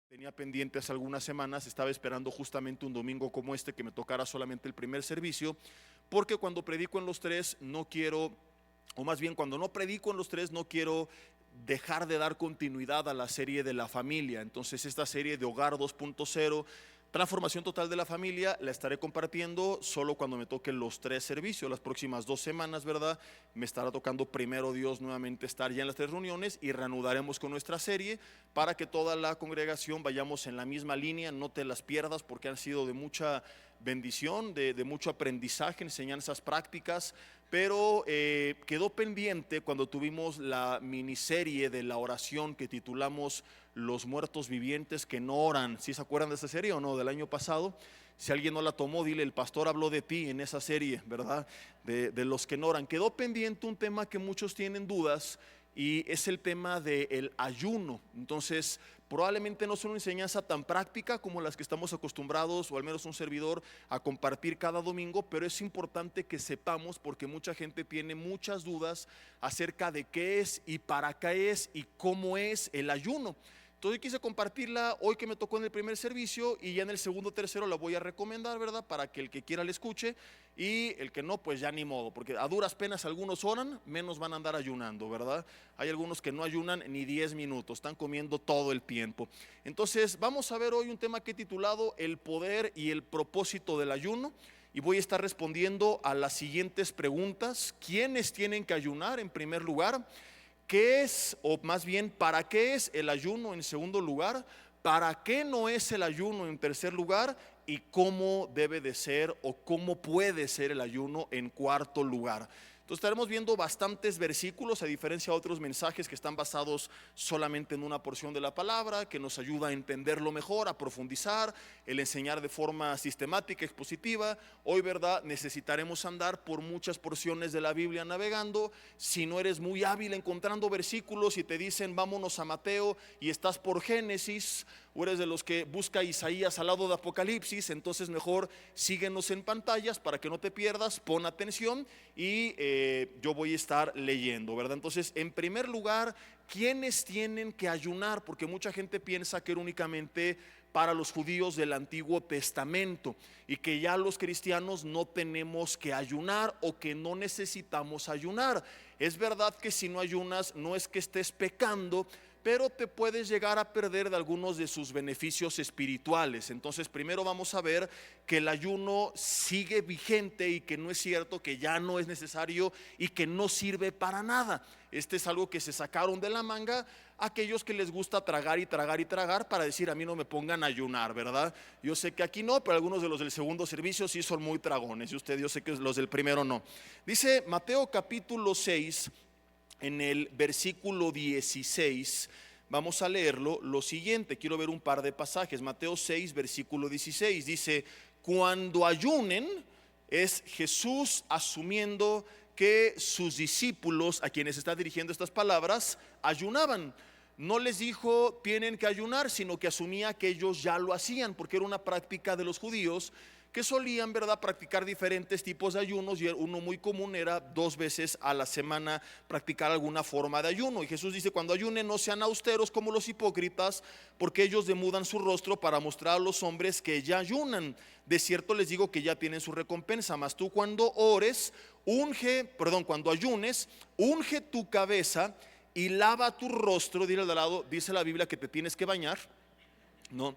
Tenía pendientes algunas semanas, estaba esperando justamente un domingo como este que me tocara solamente el primer servicio, porque cuando predico en los tres no quiero, o más bien cuando no predico en los tres no quiero dejar de dar continuidad a la serie de la familia. Entonces esta serie de Hogar 2.0, transformación total de la familia, la estaré compartiendo solo cuando me toquen los tres servicios. Las próximas 2 semanas, ¿verdad? Me estará tocando primero Dios nuevamente estar ya en las tres reuniones y reanudaremos con nuestra serie para que toda la congregación vayamos en la misma línea. No te las pierdas porque han sido de mucha bendición, de mucho aprendizaje, enseñanzas prácticas. Pero quedó pendiente cuando tuvimos la miniserie de la oración que titulamos Los muertos vivientes que no oran. ¿Sí se acuerdan de esa serie o no? Del año pasado. Si alguien no la tomó, dile: el pastor habló de ti en esa serie, ¿verdad? De los que no oran. Quedó pendiente un tema que muchos tienen dudas, y es el tema del ayuno. Entonces probablemente no es una enseñanza tan práctica como las que estamos acostumbrados, o al menos un servidor, a compartir cada domingo, pero es importante que sepamos porque mucha gente tiene muchas dudas acerca de qué es y para qué es y cómo es el ayuno. Entonces quise compartirla hoy que me tocó en el primer servicio, y ya en el segundo, tercero la voy a recomendar, ¿verdad? Para que el que quiera la escuche, y el que no, pues ya ni modo, porque a duras penas algunos oran, menos van a andar ayunando, ¿verdad? Hay algunos que no ayunan ni 10 minutos, están comiendo todo el tiempo. Entonces vamos a ver hoy un tema que he titulado El poder y el propósito del ayuno, y voy a estar respondiendo a las siguientes preguntas. ¿Quiénes tienen que ayunar en primer lugar? ¿Qué es, o más bien, para qué es el ayuno en segundo lugar? ¿Para qué no es el ayuno en tercer lugar? ¿Y cómo debe de ser o cómo puede ser el ayuno en cuarto lugar? Entonces estaremos viendo bastantes versículos, a diferencia de otros mensajes que están basados solamente en una porción de la palabra, que nos ayuda a entenderlo mejor, a profundizar, el enseñar de forma sistemática, expositiva. Hoy, ¿verdad?, necesitaremos andar por muchas porciones de la Biblia navegando. Si no eres muy hábil encontrando versículos y te dicen vámonos a Mateo y estás por Génesis, o eres de los que busca Isaías al lado de Apocalipsis, entonces mejor síguenos en pantallas para que no te pierdas, pon atención, y yo voy a estar leyendo, ¿verdad? Entonces, en primer lugar, ¿quiénes tienen que ayunar? Porque mucha gente piensa que era únicamente para los judíos del Antiguo Testamento, y que ya los cristianos no tenemos que ayunar, o que no necesitamos ayunar. Es verdad que si no ayunas no es que estés pecando, pero te puedes llegar a perder de algunos de sus beneficios espirituales. Entonces primero vamos a ver que el ayuno sigue vigente, y que no es cierto que ya no es necesario y que no sirve para nada. Este es algo que se sacaron de la manga aquellos que les gusta tragar y tragar y tragar para decir: a mí no me pongan a ayunar, ¿verdad? Yo sé que aquí no, pero algunos de los del segundo servicio sí son muy tragones, y usted, yo sé que los del primero no. Dice Mateo capítulo 6, en el versículo 16, vamos a leerlo, lo siguiente. Quiero ver un par de pasajes. Mateo 6, versículo 16, dice: cuando ayunen, es Jesús asumiendo que sus discípulos, a quienes está dirigiendo estas palabras, ayunaban. No les dijo tienen que ayunar, sino que asumía que ellos ya lo hacían, porque era una práctica de los judíos que solían, ¿verdad?, practicar diferentes tipos de ayunos, y uno muy común era 2 veces a la semana practicar alguna forma de ayuno. Y Jesús dice: cuando ayunen, no sean austeros como los hipócritas, porque ellos demudan su rostro para mostrar a los hombres que ya ayunan. De cierto les digo que ya tienen su recompensa. Mas tú, cuando ores, cuando ayunes, unge tu cabeza y lava tu rostro. Dile al de al lado: dice la Biblia que te tienes que bañar, ¿no?,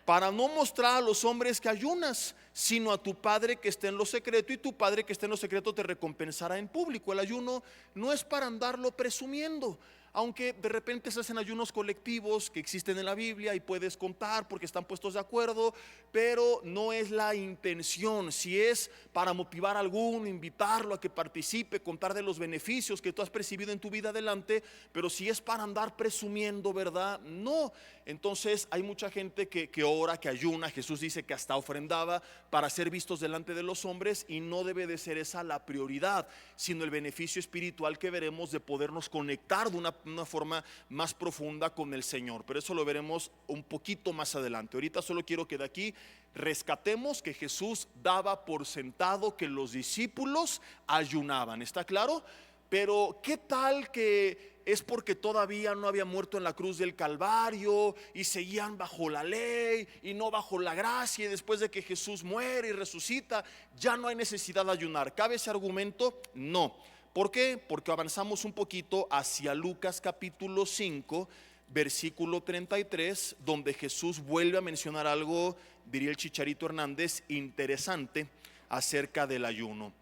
para no mostrar a los hombres que ayunas, sino a tu Padre que está en lo secreto, y tu Padre que está en lo secreto te recompensará en público. El ayuno no es para andarlo presumiendo, aunque de repente se hacen ayunos colectivos que existen en la Biblia y puedes contar porque están puestos de acuerdo, pero no es la intención. Si es para motivar a alguno, invitarlo a que participe, contar de los beneficios que tú has percibido en tu vida, adelante, pero si es para andar presumiendo, ¿verdad?, no. Entonces hay mucha gente que ora, que ayuna. Jesús dice que hasta ofrendaba para ser vistos delante de los hombres, y no debe de ser esa la prioridad, sino el beneficio espiritual que veremos de podernos conectar de una forma más profunda con el Señor. Pero eso lo veremos un poquito más adelante. Ahorita solo quiero que de aquí rescatemos que Jesús daba por sentado que los discípulos ayunaban. ¿Está claro? Pero ¿qué tal que es porque todavía no había muerto en la cruz del Calvario y seguían bajo la ley y no bajo la gracia, y después de que Jesús muere y resucita ya no hay necesidad de ayunar. ¿Cabe ese argumento? No. ¿Por qué? Porque avanzamos un poquito hacia Lucas capítulo 5, versículo 33, donde Jesús vuelve a mencionar algo, diría el Chicharito Hernández, interesante acerca del ayuno.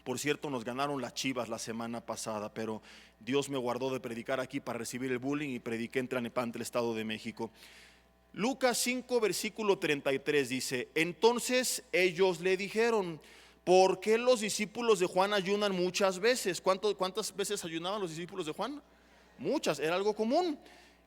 Por cierto, nos ganaron las Chivas la semana pasada, pero Dios me guardó de predicar aquí para recibir el bullying y prediqué en Tlalnepantla, Estado de México. Lucas 5, versículo 33 dice: entonces ellos le dijeron: ¿por qué los discípulos de Juan ayunan muchas veces? ¿Cuántas veces ayunaban los discípulos de Juan? Muchas, era algo común.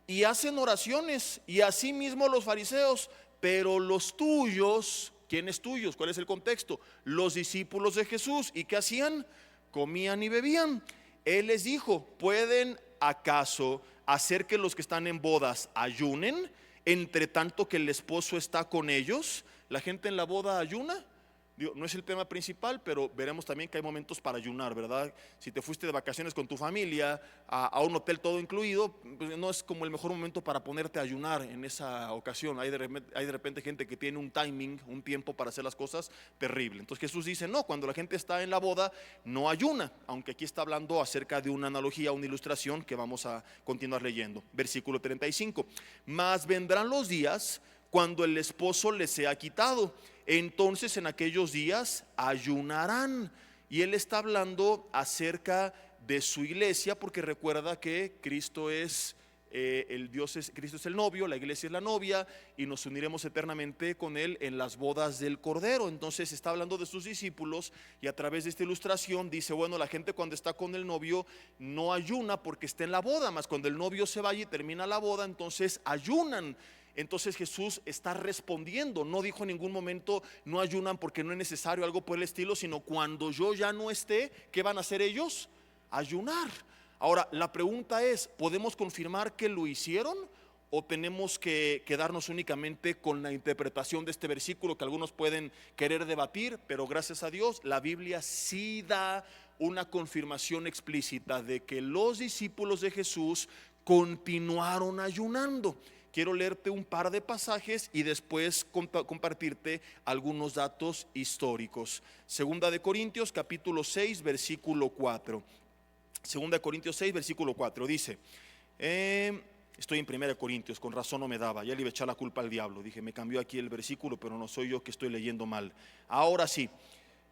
Y hacen oraciones, y así mismo los fariseos. Pero los tuyos, ¿quiénes tuyos? ¿Cuál es el contexto? Los discípulos de Jesús. ¿Y qué hacían? Comían y bebían. Él les dijo: ¿pueden acaso hacer que los que están en bodas ayunen entre tanto que el esposo está con ellos? ¿La gente en la boda ayuna? Digo, no es el tema principal, pero veremos también que hay momentos para ayunar, ¿verdad? Si te fuiste de vacaciones con tu familia a un hotel todo incluido, pues no es como el mejor momento para ponerte a ayunar en esa ocasión. Hay de repente gente que tiene un timing, un tiempo para hacer las cosas terrible. Entonces Jesús dice: no, cuando la gente está en la boda no ayuna, aunque aquí está hablando acerca de una analogía, una ilustración que vamos a continuar leyendo. Versículo 35: mas vendrán los días cuando el esposo les sea quitado, entonces en aquellos días ayunarán. Y él está hablando acerca de su iglesia, porque recuerda que Cristo es Cristo es el novio, la iglesia es la novia, y nos uniremos eternamente con él en las bodas del Cordero. Entonces está hablando de sus discípulos, y a través de esta ilustración dice: bueno, la gente cuando está con el novio no ayuna porque está en la boda, mas cuando el novio se vaya y termina la boda, entonces ayunan. Entonces Jesús está respondiendo, no dijo en ningún momento no ayunan porque no es necesario, algo por el estilo, sino cuando yo ya no esté, ¿qué van a hacer ellos? Ayunar. Ahora, la pregunta es: ¿podemos confirmar que lo hicieron? ¿O tenemos que quedarnos únicamente con la interpretación de este versículo que algunos pueden querer debatir? Pero gracias a Dios, la Biblia sí da una confirmación explícita de que los discípulos de Jesús continuaron ayunando. Quiero leerte un par de pasajes y después compartirte algunos datos históricos. Segunda de Corintios capítulo 6 versículo 4. Segunda de Corintios 6 versículo 4 dice, estoy en Primera de Corintios, con razón no me daba, ya le iba a echar la culpa al diablo. Dije, me cambió aquí el versículo, pero no soy yo que estoy leyendo mal. Ahora sí,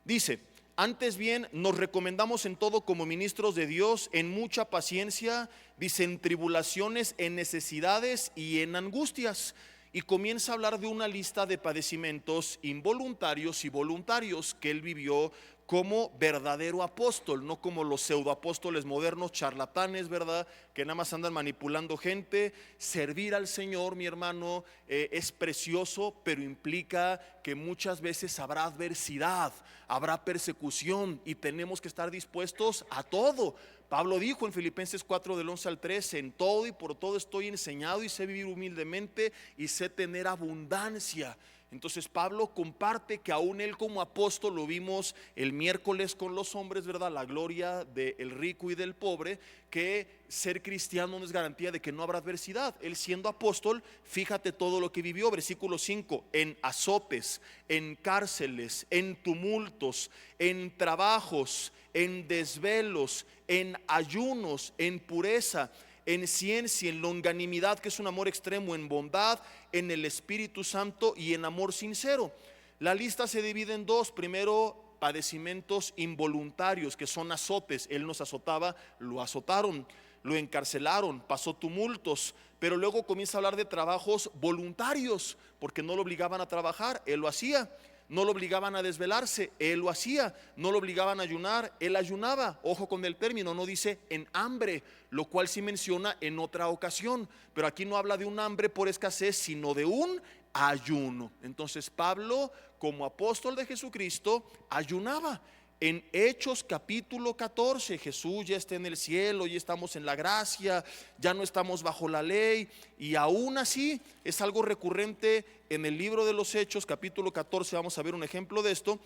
dice: antes bien nos recomendamos en todo como ministros de Dios, en mucha paciencia, dice, en tribulaciones, en necesidades y en angustias. Y comienza a hablar de una lista de padecimientos involuntarios y voluntarios que él vivió como verdadero apóstol, no como los pseudoapóstoles modernos, charlatanes, ¿verdad? Que nada más andan manipulando gente. Servir al Señor, mi hermano, es precioso, pero implica que muchas veces habrá adversidad, habrá persecución, y tenemos que estar dispuestos a todo. Pablo dijo en Filipenses 4 del 11 al 13: en todo y por todo estoy enseñado, y sé vivir humildemente, y sé tener abundancia. Entonces Pablo comparte que aún él como apóstol, lo vimos el miércoles con los hombres, ¿verdad? La gloria del rico y del pobre, que ser cristiano no es garantía de que no habrá adversidad. Él siendo apóstol, fíjate todo lo que vivió. Versículo 5: en azotes, en cárceles, en tumultos, en trabajos, en desvelos, en ayunos, en pureza, en ciencia, en longanimidad, que es un amor extremo, en bondad, en el Espíritu Santo y en amor sincero. La lista se divide en dos. Primero, padecimientos involuntarios, que son azotes. Él nos azotaba, lo azotaron, lo encarcelaron, pasó tumultos. Pero luego comienza a hablar de trabajos voluntarios, porque no lo obligaban a trabajar, él lo hacía. No lo obligaban a desvelarse, él lo hacía. No lo obligaban a ayunar, él ayunaba. Ojo con el término, no dice en hambre, lo cual sí menciona en otra ocasión, pero aquí no habla de un hambre por escasez, sino de un ayuno. Entonces Pablo, como apóstol de Jesucristo, ayunaba. En Hechos capítulo 14, Jesús ya está en el cielo, ya estamos en la gracia, ya no estamos bajo la ley, y aún así es algo recurrente en el libro de los Hechos capítulo 14. Vamos a ver un ejemplo de esto.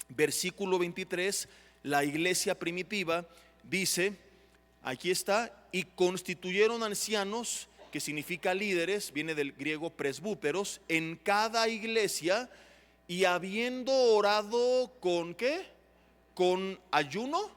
Versículo 23, la iglesia primitiva dice, aquí está: y constituyeron ancianos, que significa líderes, viene del griego presbúteros, en cada iglesia, y habiendo orado con ¿qué? ¿Con ayuno?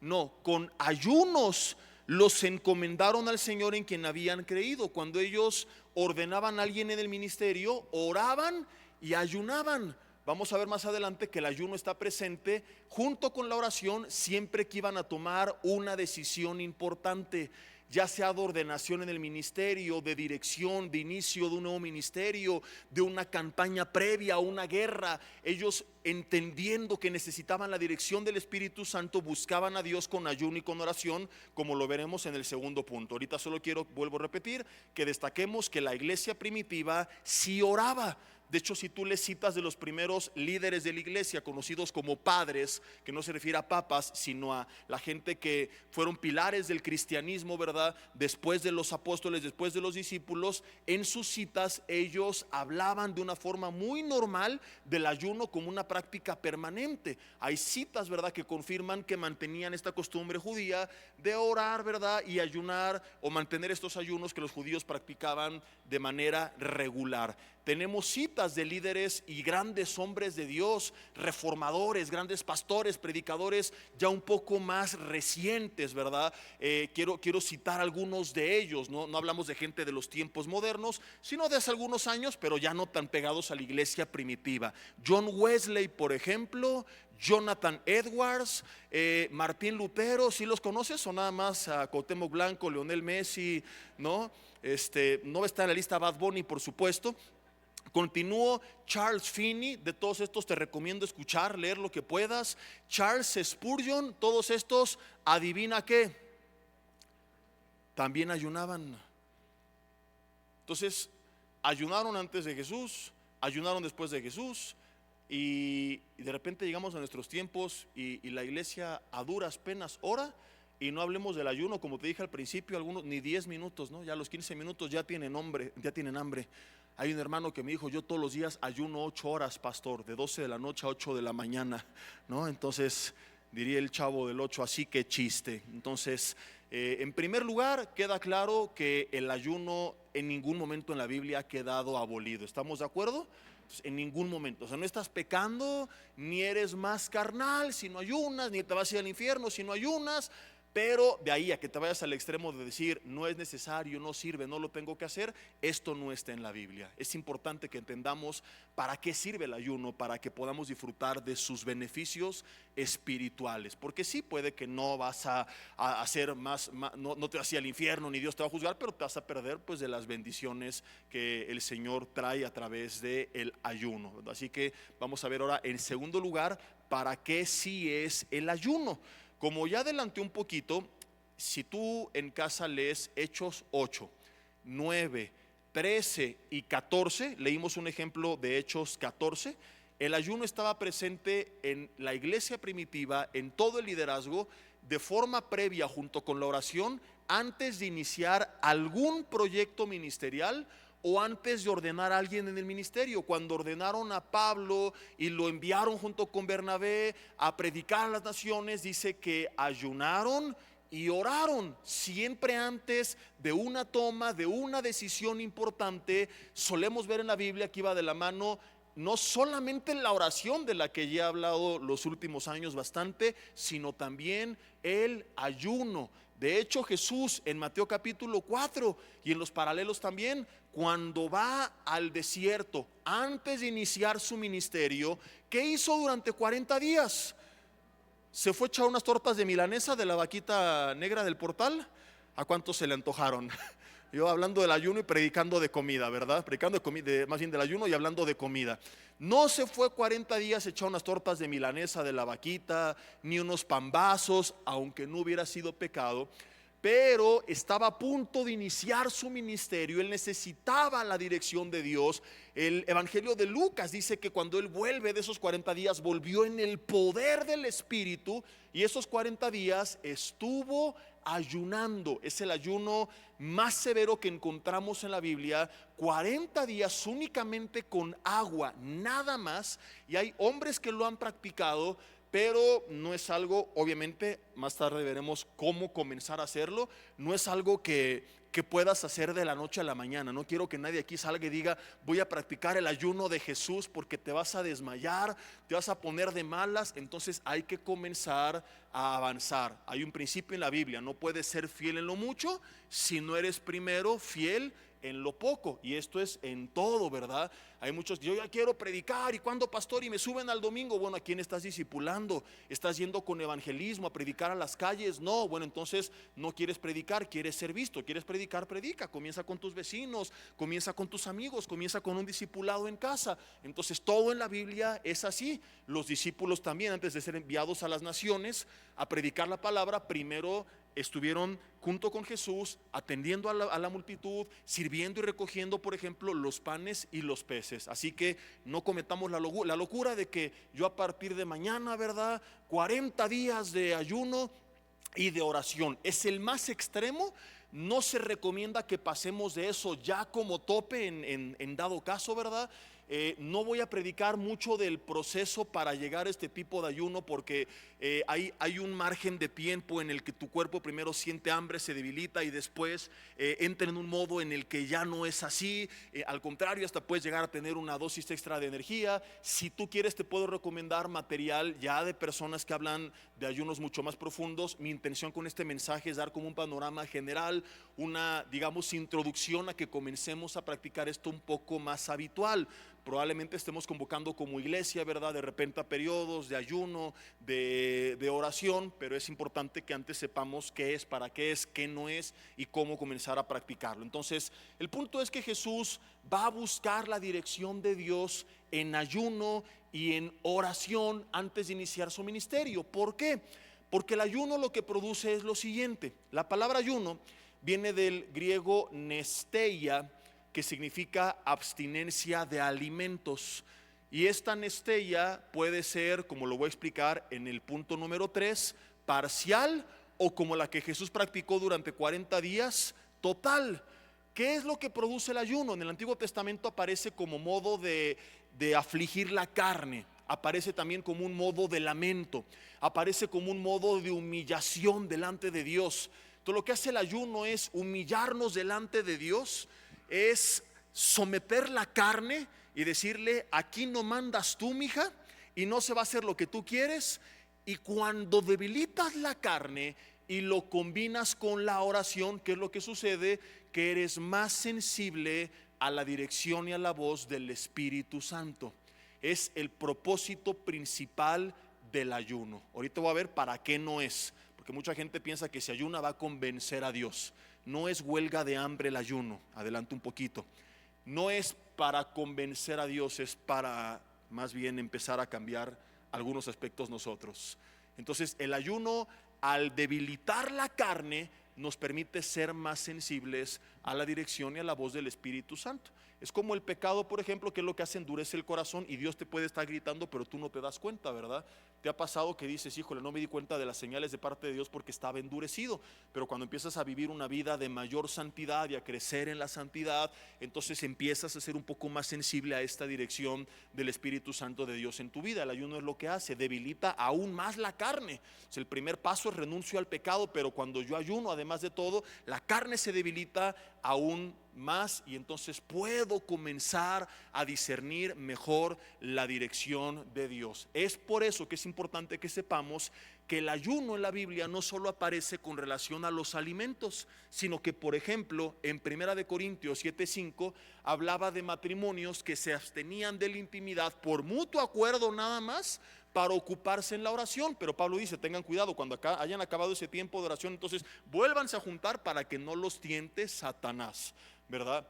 No, con ayunos los encomendaron al Señor en quien habían creído. Cuando ellos ordenaban a alguien en el ministerio, oraban y ayunaban. Vamos a ver más adelante que el ayuno está presente junto con la oración siempre que iban a tomar una decisión importante, ya sea de ordenación en el ministerio, de dirección, de inicio de un nuevo ministerio, de una campaña previa a una guerra. Ellos, entendiendo que necesitaban la dirección del Espíritu Santo, buscaban a Dios con ayuno y con oración, como lo veremos en el segundo punto. Ahorita solo vuelvo a repetir, que destaquemos que la iglesia primitiva sí oraba. De hecho, si tú le citas de los primeros líderes de la iglesia, conocidos como padres, que no se refiere a papas, sino a la gente que fueron pilares del cristianismo, ¿verdad? Después de los apóstoles, después de los discípulos, en sus citas ellos hablaban de una forma muy normal del ayuno como una práctica permanente. Hay citas, ¿verdad?, que confirman que mantenían esta costumbre judía de orar, ¿verdad?, y ayunar, o mantener estos ayunos que los judíos practicaban de manera regular. Tenemos citas de líderes y grandes hombres de Dios, reformadores, grandes pastores, predicadores ya un poco más recientes, ¿verdad? Quiero citar algunos de ellos, ¿no? No hablamos de gente de los tiempos modernos, sino de hace algunos años, pero ya no tan pegados a la iglesia primitiva. John Wesley, por ejemplo, Jonathan Edwards, Martín Lutero. ¿Sí los conoces o nada más a Cuauhtémoc Blanco, Lionel Messi? No, no está en la lista Bad Bunny, por supuesto. Continúo, Charles Finney. De todos estos te recomiendo escuchar, leer lo que puedas. Charles Spurgeon. Todos estos, adivina qué, también ayunaban. Entonces, ayunaron antes de Jesús, ayunaron después de Jesús, y de repente llegamos a nuestros tiempos y la iglesia a duras penas ora. Y no hablemos del ayuno, como te dije al principio, algunos ni 10 minutos, ¿no? Ya a los 15 minutos ya tienen hambre. Hay un hermano que me dijo: yo todos los días ayuno 8 horas, pastor, de 12 de la noche a 8 de la mañana, ¿no? Entonces diría el Chavo del 8, así que chiste. Entonces, en primer lugar, queda claro que el ayuno en ningún momento en la Biblia ha quedado abolido. ¿Estamos de acuerdo? En ningún momento. O sea, no estás pecando, ni eres más carnal si no ayunas, ni te vas a ir al infierno si no ayunas. Pero de ahí a que te vayas al extremo de decir no es necesario, no sirve, no lo tengo que hacer, esto no está en la Biblia. Es importante que entendamos para qué sirve el ayuno, para que podamos disfrutar de sus beneficios espirituales. Porque sí, puede que no vas a hacer no te vas a ir al infierno, ni Dios te va a juzgar, pero te vas a perder pues de las bendiciones que el Señor trae a través del ayuno. Así que vamos a ver ahora, en segundo lugar, para qué sí es el ayuno. Como ya adelanté un poquito, si tú en casa lees Hechos 8, 9, 13 y 14, leímos un ejemplo de Hechos 14, el ayuno estaba presente en la iglesia primitiva, en todo el liderazgo, de forma previa junto con la oración, antes de iniciar algún proyecto ministerial o antes de ordenar a alguien en el ministerio. Cuando ordenaron a Pablo y lo enviaron junto con Bernabé a predicar a las naciones, dice que ayunaron y oraron. Siempre antes de una toma, de una decisión importante, solemos ver en la Biblia que iba de la mano no solamente la oración, de la que ya he hablado los últimos años bastante, sino también el ayuno. De hecho, Jesús en Mateo capítulo 4 y en los paralelos también, cuando va al desierto antes de iniciar su ministerio, ¿qué hizo durante 40 días? Se fue a echar unas tortas de milanesa de la vaquita negra del portal. ¿A cuántos se le antojaron? Yo hablando del ayuno y predicando de comida, ¿verdad? Predicando de comida, más bien del ayuno y hablando de comida. No se fue 40 días a echar unas tortas de milanesa de la vaquita, ni unos pambazos, aunque no hubiera sido pecado, pero estaba a punto de iniciar su ministerio. Él necesitaba la dirección de Dios. El Evangelio de Lucas dice que cuando él vuelve de esos 40 días, volvió en el poder del Espíritu, y esos 40 días estuvo ayunando. Es el ayuno más severo que encontramos en la Biblia. 40 días únicamente con agua, nada más. Y hay hombres que lo han practicado, pero no es algo, obviamente, más tarde veremos cómo comenzar a hacerlo, no es algo que puedas hacer de la noche a la mañana. No quiero que nadie aquí salga y diga, voy a practicar el ayuno de Jesús porque te vas a desmayar, te vas a poner de malas. Entonces hay que comenzar a avanzar. Hay un principio en la Biblia, no puedes ser fiel en lo mucho si no eres primero fiel en lo poco, y esto es en todo, ¿verdad? Hay muchos, yo ya quiero predicar, ¿y cuándo, pastor? Y me suben al domingo. Bueno, ¿a quién estás discipulando? ¿Estás yendo con evangelismo a predicar a las calles? No, bueno, entonces no quieres predicar, quieres ser visto. ¿Quieres predicar? Predica, comienza con tus vecinos, comienza con tus amigos, comienza con un discipulado en casa. Entonces todo en la Biblia es así. Los discípulos también, antes de ser enviados a las naciones a predicar la palabra, primero estuvieron junto con Jesús, atendiendo a la multitud, sirviendo y recogiendo, por ejemplo, los panes y los peces. Así que no cometamos la locura de que yo a partir de mañana, ¿verdad? 40 días de ayuno y de oración. Es el más extremo. No se recomienda que pasemos de eso ya como tope en dado caso, ¿verdad? No voy a predicar mucho del proceso para llegar a este tipo de ayuno, porque hay un margen de tiempo en el que tu cuerpo primero siente hambre, se debilita y después entra en un modo en el que ya no es así. Al contrario, hasta puedes llegar a tener una dosis extra de energía. Si tú quieres, te puedo recomendar material ya de personas que hablan de ayunos mucho más profundos. Mi intención con este mensaje es dar como un panorama general, una, digamos, introducción a que comencemos a practicar esto un poco más habitual. Probablemente estemos convocando como iglesia, ¿verdad? De repente a periodos de ayuno, de oración, pero es importante que antes sepamos qué es, para qué es, qué no es y cómo comenzar a practicarlo. Entonces, el punto es que Jesús va a buscar la dirección de Dios en ayuno y en oración antes de iniciar su ministerio. ¿Por qué? Porque el ayuno lo que produce es lo siguiente. La palabra ayuno viene del griego nesteia, que significa abstinencia de alimentos. Y esta nesteia puede ser, como lo voy a explicar en el punto número 3, parcial, o como la que Jesús practicó durante 40 días, total. ¿Qué es lo que produce el ayuno? En el Antiguo Testamento aparece como modo de afligir la carne, aparece también como un modo de lamento, aparece como un modo de humillación delante de Dios. Todo lo que hace el ayuno es humillarnos delante de Dios, es someter la carne y decirle, aquí no mandas tú, mija, y no se va a hacer lo que tú quieres. Y cuando debilitas la carne y lo combinas con la oración, ¿qué es lo que sucede? Que eres más sensible a la dirección y a la voz del Espíritu Santo. Es el propósito principal del ayuno. Ahorita voy a ver para qué no es, porque mucha gente piensa que si ayuna va a convencer a Dios. No es huelga de hambre el ayuno, adelanto un poquito. No es para convencer a Dios, es para más bien empezar a cambiar algunos aspectos nosotros. Entonces el ayuno, al debilitar la carne, nos permite ser más sensibles a la dirección y a la voz del Espíritu Santo. Es como el pecado, por ejemplo, que es lo que hace, endurece el corazón, y Dios te puede estar gritando, pero tú no te das cuenta, ¿verdad? ¿Te ha pasado que dices, híjole, no me di cuenta de las señales de parte de Dios porque estaba endurecido? Pero cuando empiezas a vivir una vida de mayor santidad y a crecer en la santidad, entonces empiezas a ser un poco más sensible a esta dirección del Espíritu Santo de Dios en tu vida. El ayuno es lo que hace, debilita aún más la carne. El primer paso es renuncio al pecado, pero cuando yo ayuno, además de todo, la carne se debilita aún más, y entonces puedo comenzar a discernir mejor la dirección de Dios. Es por eso que es importante que sepamos que el ayuno en la Biblia no solo aparece con relación a los alimentos, sino que, por ejemplo, en 1 Corintios 7:5 hablaba de matrimonios que se abstenían de la intimidad por mutuo acuerdo nada más, para ocuparse en la oración. Pero Pablo dice, tengan cuidado, cuando hayan acabado ese tiempo de oración, entonces vuélvanse a juntar para que no los tiente Satanás, ¿verdad?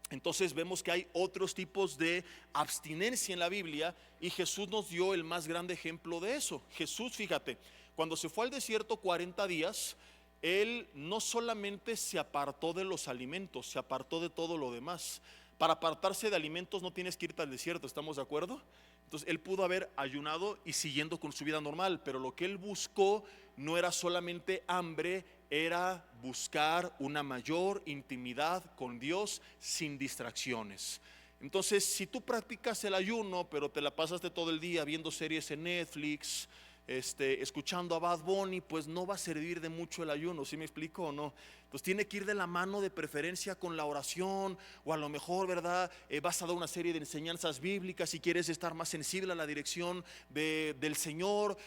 Entonces vemos que hay otros tipos de abstinencia en la Biblia, y Jesús nos dio el más grande ejemplo de eso. Jesús, fíjate, cuando se fue al desierto 40 días, Él no solamente se apartó de los alimentos, se apartó de todo lo demás. Para apartarse de alimentos no tienes que irte al desierto, ¿estamos de acuerdo? Entonces Él pudo haber ayunado y siguiendo con su vida normal, pero lo que Él buscó no era solamente hambre, era buscar una mayor intimidad con Dios sin distracciones. Entonces, si tú practicas el ayuno, pero te la pasaste todo el día viendo series en Netflix, escuchando a Bad Bunny, pues no va a servir de mucho el ayuno, ¿sí me explico o no? Entonces tiene que ir de la mano, de preferencia con la oración, o a lo mejor, ¿verdad? Vas a dar una serie de enseñanzas bíblicas si quieres estar más sensible a la dirección del Señor,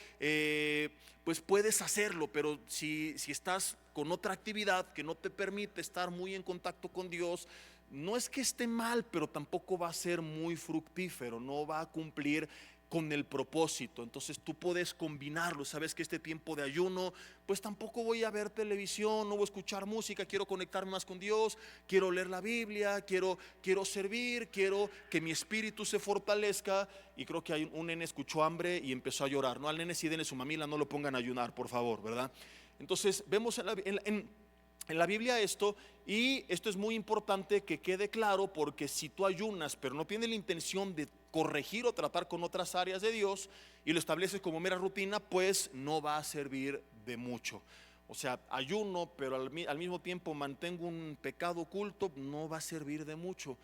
pues puedes hacerlo. Pero si estás con otra actividad que no te permite estar muy en contacto con Dios, no es que esté mal, pero tampoco va a ser muy fructífero, no va a cumplir con el propósito. Entonces tú puedes combinarlo. Sabes que este tiempo de ayuno, pues tampoco voy a ver televisión, no voy a escuchar música, quiero conectarme más con Dios, quiero leer la Biblia, quiero servir, quiero que mi espíritu se fortalezca. Y creo que hay un nene escuchó hambre y empezó a llorar, no, al nene sí denle su mamila, no lo pongan a ayunar, por favor, ¿verdad? Entonces vemos en la Biblia esto, y esto es muy importante que quede claro, porque si tú ayunas pero no tienes la intención de corregir o tratar con otras áreas de Dios y lo estableces como mera rutina, pues no va a servir de mucho. O sea, ayuno pero al mismo tiempo mantengo un pecado oculto, no va a servir de mucho.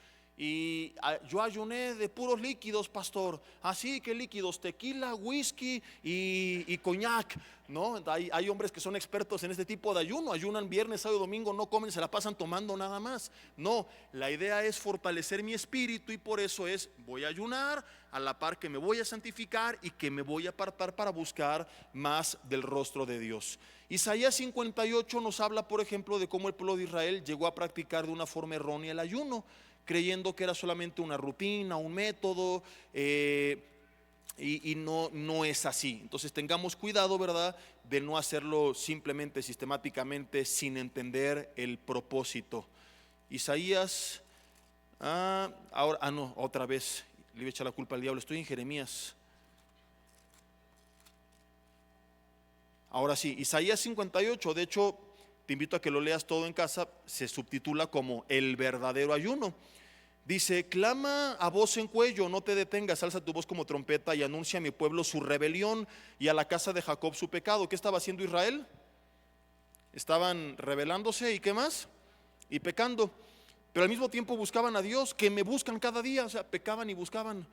Y yo ayuné de puros líquidos, pastor. Así que líquidos, tequila, whisky y coñac, ¿no? Hay hombres que son expertos en este tipo de ayuno. Ayunan viernes, sábado y domingo, no comen, se la pasan tomando nada más. No, la idea es fortalecer mi espíritu, y por eso voy a ayunar a la par que me voy a santificar y que me voy a apartar para buscar más del rostro de Dios. Isaías 58 nos habla, por ejemplo, de cómo el pueblo de Israel llegó a practicar de una forma errónea el ayuno, creyendo que era solamente una rutina, un método, y no es así. Entonces tengamos cuidado, ¿verdad?, de no hacerlo simplemente, sistemáticamente, sin entender el propósito. Isaías, ahora, no, otra vez, le voy a echar la culpa al diablo, estoy en Jeremías. Ahora sí, Isaías 58, de hecho, te invito a que lo leas todo en casa, se subtitula como el verdadero ayuno. Dice: clama a voz en cuello, no te detengas, alza tu voz como trompeta y anuncia a mi pueblo su rebelión y a la casa de Jacob su pecado. ¿Qué estaba haciendo Israel? Estaban rebelándose, ¿y qué más? Y pecando, pero al mismo tiempo buscaban a Dios, que me buscan cada día, o sea, pecaban y buscaban.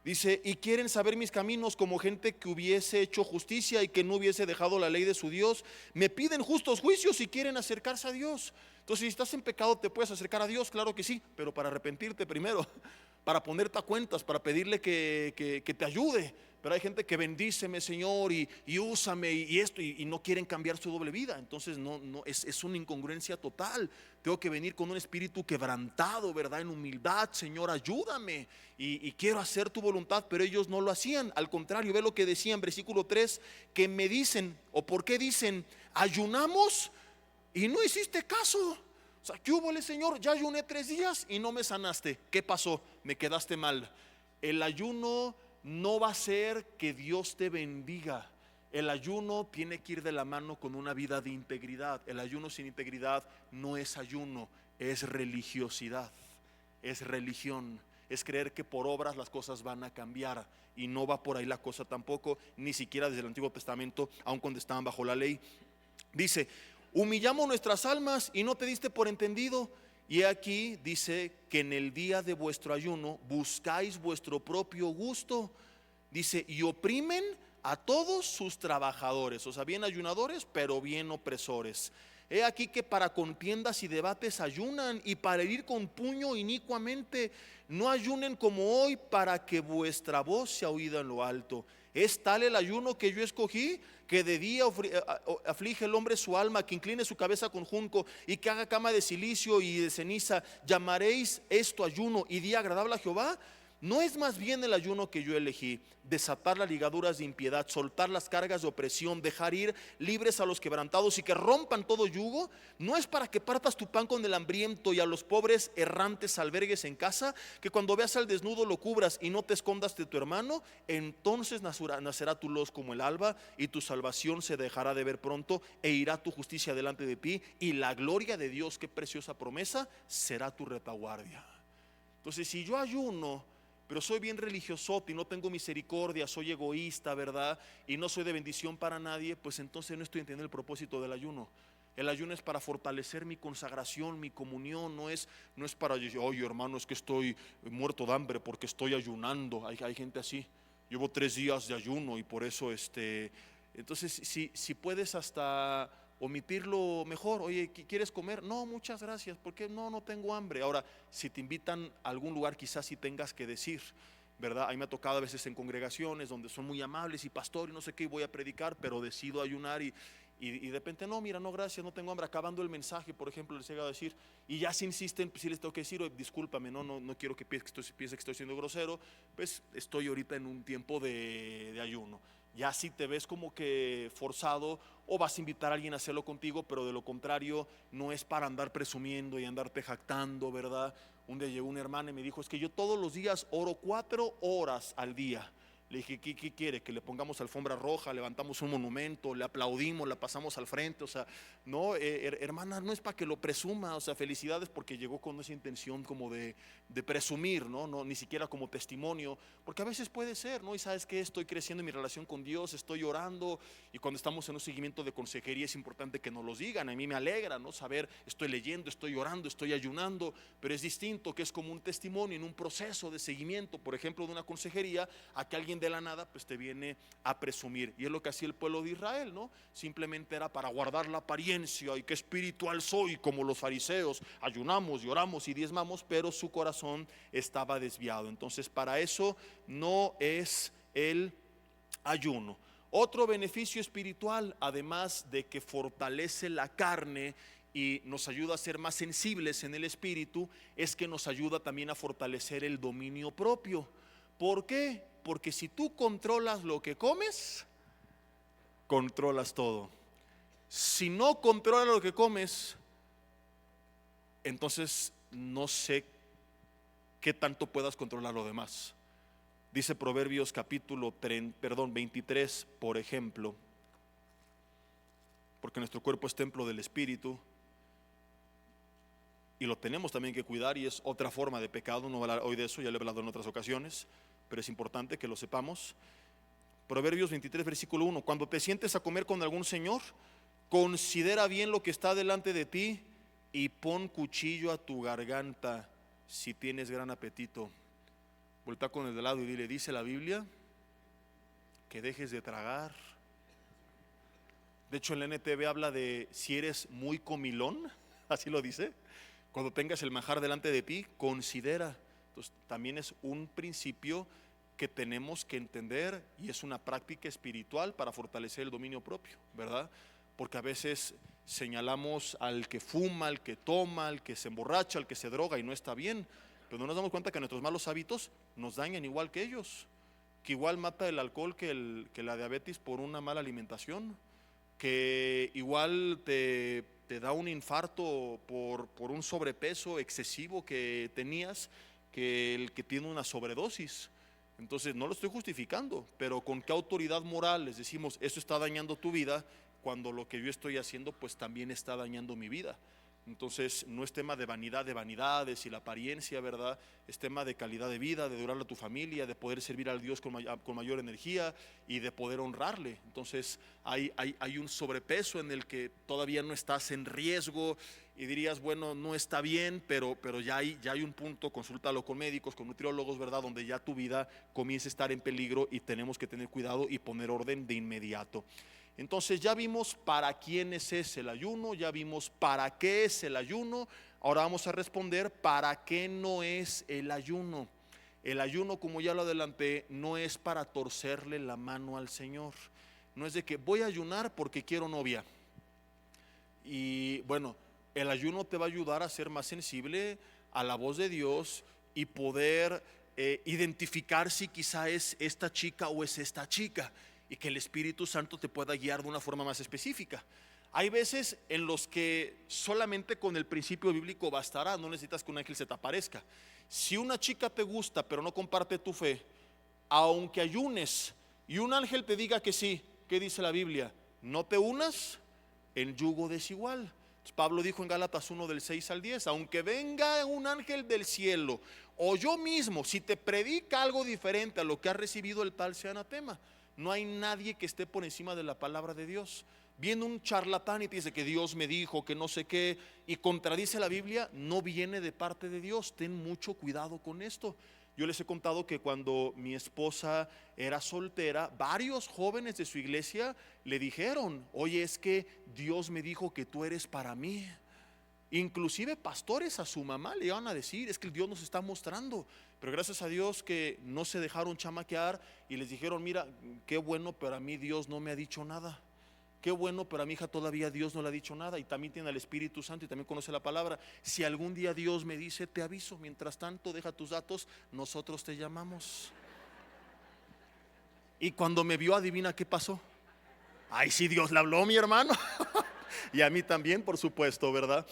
Dice: y quieren saber mis caminos como gente que hubiese hecho justicia y que no hubiese dejado la ley de su Dios. Me piden justos juicios y quieren acercarse a Dios. Entonces, si estás en pecado, ¿te puedes acercar a Dios? Claro que sí, pero para arrepentirte primero, para ponerte a cuentas, para pedirle que te ayude. Pero hay gente que bendíceme, Señor, y úsame y esto, y no quieren cambiar su doble vida. Entonces es una incongruencia total. Tengo que venir con un espíritu quebrantado, ¿verdad?, en humildad. Señor, ayúdame, y quiero hacer tu voluntad. Pero ellos no lo hacían, al contrario. Ve lo que decía en versículo 3, que me dicen, o por qué dicen: ayunamos y no hiciste caso. O sea, ¿qué hubo, Señor? Ya ayuné 3 días y no me sanaste. ¿Qué pasó? Me quedaste mal. El ayuno no va a ser que Dios te bendiga. El ayuno tiene que ir de la mano con una vida de integridad. El ayuno sin integridad no es ayuno, es religiosidad, es religión, es creer que por obras las cosas van a cambiar, y no va por ahí la cosa tampoco, ni siquiera desde el Antiguo Testamento, aun cuando estaban bajo la ley. Dice: humillamos nuestras almas y no te diste por entendido. Y aquí dice que en el día de vuestro ayuno buscáis vuestro propio gusto. Dice: y oprimen a todos sus trabajadores. O sea, bien ayunadores, pero bien opresores. He aquí que para contiendas y debates ayunan, y para herir con puño inicuamente. No ayunen como hoy, para que vuestra voz sea oída en lo alto. Es tal el ayuno que yo escogí, que de día aflige el hombre su alma, que incline su cabeza con junco y que haga cama de silicio y de ceniza. ¿Llamaréis esto ayuno y día agradable a Jehová? ¿No es más bien el ayuno que yo elegí: desatar las ligaduras de impiedad, soltar las cargas de opresión, dejar ir libres a los quebrantados y que rompan todo yugo? ¿No es para que partas tu pan con el hambriento y a los pobres errantes albergues en casa? Que cuando veas al desnudo lo cubras y no te escondas de tu hermano. Entonces nacerá tu luz como el alba, y tu salvación se dejará de ver pronto, e irá tu justicia delante de ti, y la gloria de Dios, qué preciosa promesa, será tu retaguardia. Entonces, si yo ayuno pero soy bien religiosote y no tengo misericordia, soy egoísta, ¿verdad?, y no soy de bendición para nadie, pues entonces no estoy entendiendo el propósito del ayuno. El ayuno es para fortalecer mi consagración, mi comunión. No es para decir: oye, hermano, es que estoy muerto de hambre porque estoy ayunando. Hay gente así. llevo 3 días de ayuno y por eso entonces si puedes hasta omitirlo mejor. Oye, ¿quieres comer? No, muchas gracias. ¿Por qué? No, no tengo hambre. Ahora, si te invitan a algún lugar, quizás sí tengas que decir, ¿verdad? A mí me ha tocado a veces en congregaciones donde son muy amables y pastor y no sé qué, y voy a predicar, pero decido ayunar y de repente, no, mira, no, gracias, no tengo hambre. Acabando el mensaje, por ejemplo, les llega a decir, y ya si insisten, pues sí les tengo que decir, discúlpame, no quiero que piense que estoy siendo grosero, pues estoy ahorita en un tiempo de ayuno. Ya si te ves como que forzado, o vas a invitar a alguien a hacerlo contigo, pero de lo contrario no es para andar presumiendo y andarte jactando, ¿verdad? Un día llegó una hermana y me dijo, es que yo todos los días oro 4 horas al día. Le dije, ¿qué quiere? Que le pongamos alfombra roja, levantamos un monumento, le aplaudimos, la pasamos al frente. O sea, no, hermana, no es para que lo presuma. O sea, felicidades porque llegó con esa intención como de presumir, ¿no? No, ni siquiera como testimonio, porque a veces puede ser, ¿no? Y sabes que estoy creciendo en mi relación con Dios, estoy orando, y cuando estamos en un seguimiento de consejería es importante que nos los digan. A mí me alegra, ¿no? Saber, estoy leyendo, estoy orando, estoy ayunando, pero es distinto que es como un testimonio en un proceso de seguimiento, por ejemplo, de una consejería, a que alguien de la nada pues te viene a presumir. Y es lo que hacía el pueblo de Israel, ¿no? Simplemente era para guardar la apariencia y qué espiritual soy, como los fariseos, ayunamos y oramos y diezmamos, pero su corazón estaba desviado. Entonces, para eso no es el ayuno. Otro beneficio espiritual, además de que fortalece la carne y nos ayuda a ser más sensibles en el espíritu, es que nos ayuda también a fortalecer el dominio propio. ¿Por qué? Porque si tú controlas lo que comes, controlas todo. Si no controlas lo que comes, entonces no sé qué tanto puedas controlar lo demás. Dice Proverbios capítulo 23, por ejemplo, porque nuestro cuerpo es templo del Espíritu y lo tenemos también que cuidar, y es otra forma de pecado. No voy a hablar hoy de eso, ya lo he hablado en otras ocasiones, pero es importante que lo sepamos. Proverbios 23, versículo 1: cuando te sientes a comer con algún señor, considera bien lo que está delante de ti y pon cuchillo a tu garganta si tienes gran apetito. Volta con el de lado y dile, dice la Biblia que dejes de tragar. De hecho, en la NTV habla de si eres muy comilón, así lo dice. Cuando tengas el manjar delante de ti, considera. Entonces, también es un principio que tenemos que entender, y es una práctica espiritual para fortalecer el dominio propio, ¿verdad? Porque a veces señalamos al que fuma, al que toma, al que se emborracha, al que se droga, y no está bien, pero no nos damos cuenta que nuestros malos hábitos nos dañan igual que ellos, que igual mata el alcohol que la diabetes por una mala alimentación, que igual te da un infarto por un sobrepeso excesivo que tenías, que el que tiene una sobredosis. Entonces no lo estoy justificando, pero ¿con qué autoridad moral les decimos esto está dañando tu vida, cuando lo que yo estoy haciendo pues también está dañando mi vida? Entonces no es tema de vanidad de vanidades y la apariencia, ¿verdad? Es tema de calidad de vida, de durarle a tu familia, de poder servir al Dios con mayor energía y de poder honrarle. Entonces hay un sobrepeso en el que todavía no estás en riesgo y dirías, bueno, no está bien, pero ya hay un punto, consúltalo con médicos, con nutriólogos, ¿verdad? Donde ya tu vida comienza a estar en peligro y tenemos que tener cuidado y poner orden de inmediato. Entonces ya vimos para quiénes es el ayuno, ya vimos para qué es el ayuno. Ahora vamos a responder para qué no es el ayuno. El ayuno, como ya lo adelanté, no es para torcerle la mano al Señor. No es de que voy a ayunar porque quiero novia. Y bueno, el ayuno te va a ayudar a ser más sensible a la voz de Dios y poder identificar si quizá es esta chica o es esta chica, y que el Espíritu Santo te pueda guiar de una forma más específica. Hay veces en los que solamente con el principio bíblico bastará, no necesitas que un ángel se te aparezca. Si una chica te gusta pero no comparte tu fe, aunque ayunes y un ángel te diga que sí, ¿qué dice la Biblia? No te unas en yugo desigual. Pablo dijo en Gálatas 1 del 6 al 10, aunque venga un ángel del cielo o yo mismo, si te predica algo diferente a lo que ha recibido, el tal sea anatema. No hay nadie que esté por encima de la palabra de Dios. Viene un charlatán y te dice que Dios me dijo, que no sé qué, y contradice la Biblia, no viene de parte de Dios. Ten mucho cuidado con esto. Yo les he contado que cuando mi esposa era soltera, varios jóvenes de su iglesia le dijeron: oye, es que Dios me dijo que tú eres para mí. Inclusive pastores a su mamá le iban a decir: es que Dios nos está mostrando. Pero gracias a Dios que no se dejaron chamaquear y les dijeron: mira, qué bueno, pero a mí Dios no me ha dicho nada. Qué bueno, pero a mi hija todavía Dios no le ha dicho nada. Y también tiene al Espíritu Santo y también conoce la palabra. Si algún día Dios me dice, te aviso. Mientras tanto, deja tus datos, nosotros te llamamos. Y cuando me vio, adivina qué pasó. Ay, sí, Dios le habló, mi hermano. Y a mí también, por supuesto, ¿verdad?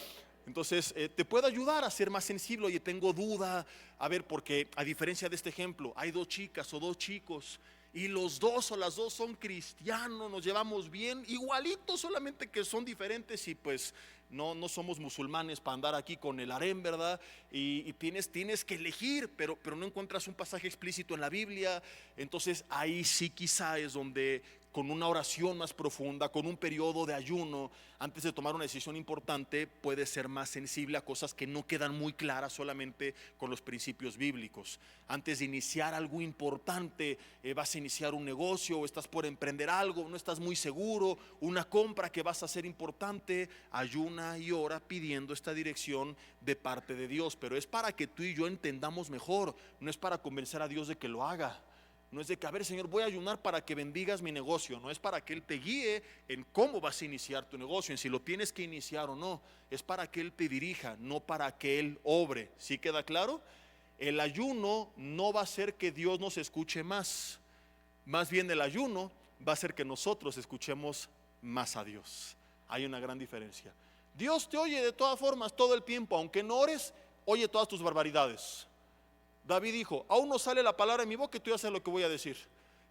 Entonces, te puedo ayudar a ser más sensible. Oye, tengo duda. A ver, porque a diferencia de este ejemplo, hay dos chicas o dos chicos y los dos o las dos son cristianos, nos llevamos bien, igualitos, solamente que son diferentes y pues no somos musulmanes para andar aquí con el harén, ¿verdad? Y tienes que elegir, pero no encuentras un pasaje explícito en la Biblia. Entonces ahí sí quizá es donde, con una oración más profunda, con un periodo de ayuno, antes de tomar una decisión importante, puedes ser más sensible a cosas que no quedan muy claras solamente con los principios bíblicos. Antes de iniciar algo importante, vas a iniciar un negocio o estás por emprender algo, no estás muy seguro, una compra que vas a hacer importante, ayuna y ora pidiendo esta dirección de parte de Dios. Pero es para que tú y yo entendamos mejor, no es para convencer a Dios de que lo haga. No es de que, a ver, Señor, voy a ayunar para que bendigas mi negocio. No es para que Él te guíe en cómo vas a iniciar tu negocio, en si lo tienes que iniciar o no. Es para que Él te dirija, no para que Él obre. ¿Sí queda claro? El ayuno no va a hacer que Dios nos escuche más. Más bien el ayuno va a hacer que nosotros escuchemos más a Dios. Hay una gran diferencia. Dios te oye de todas formas todo el tiempo, aunque no ores, oye todas tus barbaridades. David dijo: aún no sale la palabra en mi boca y tú ya sabes lo que voy a decir.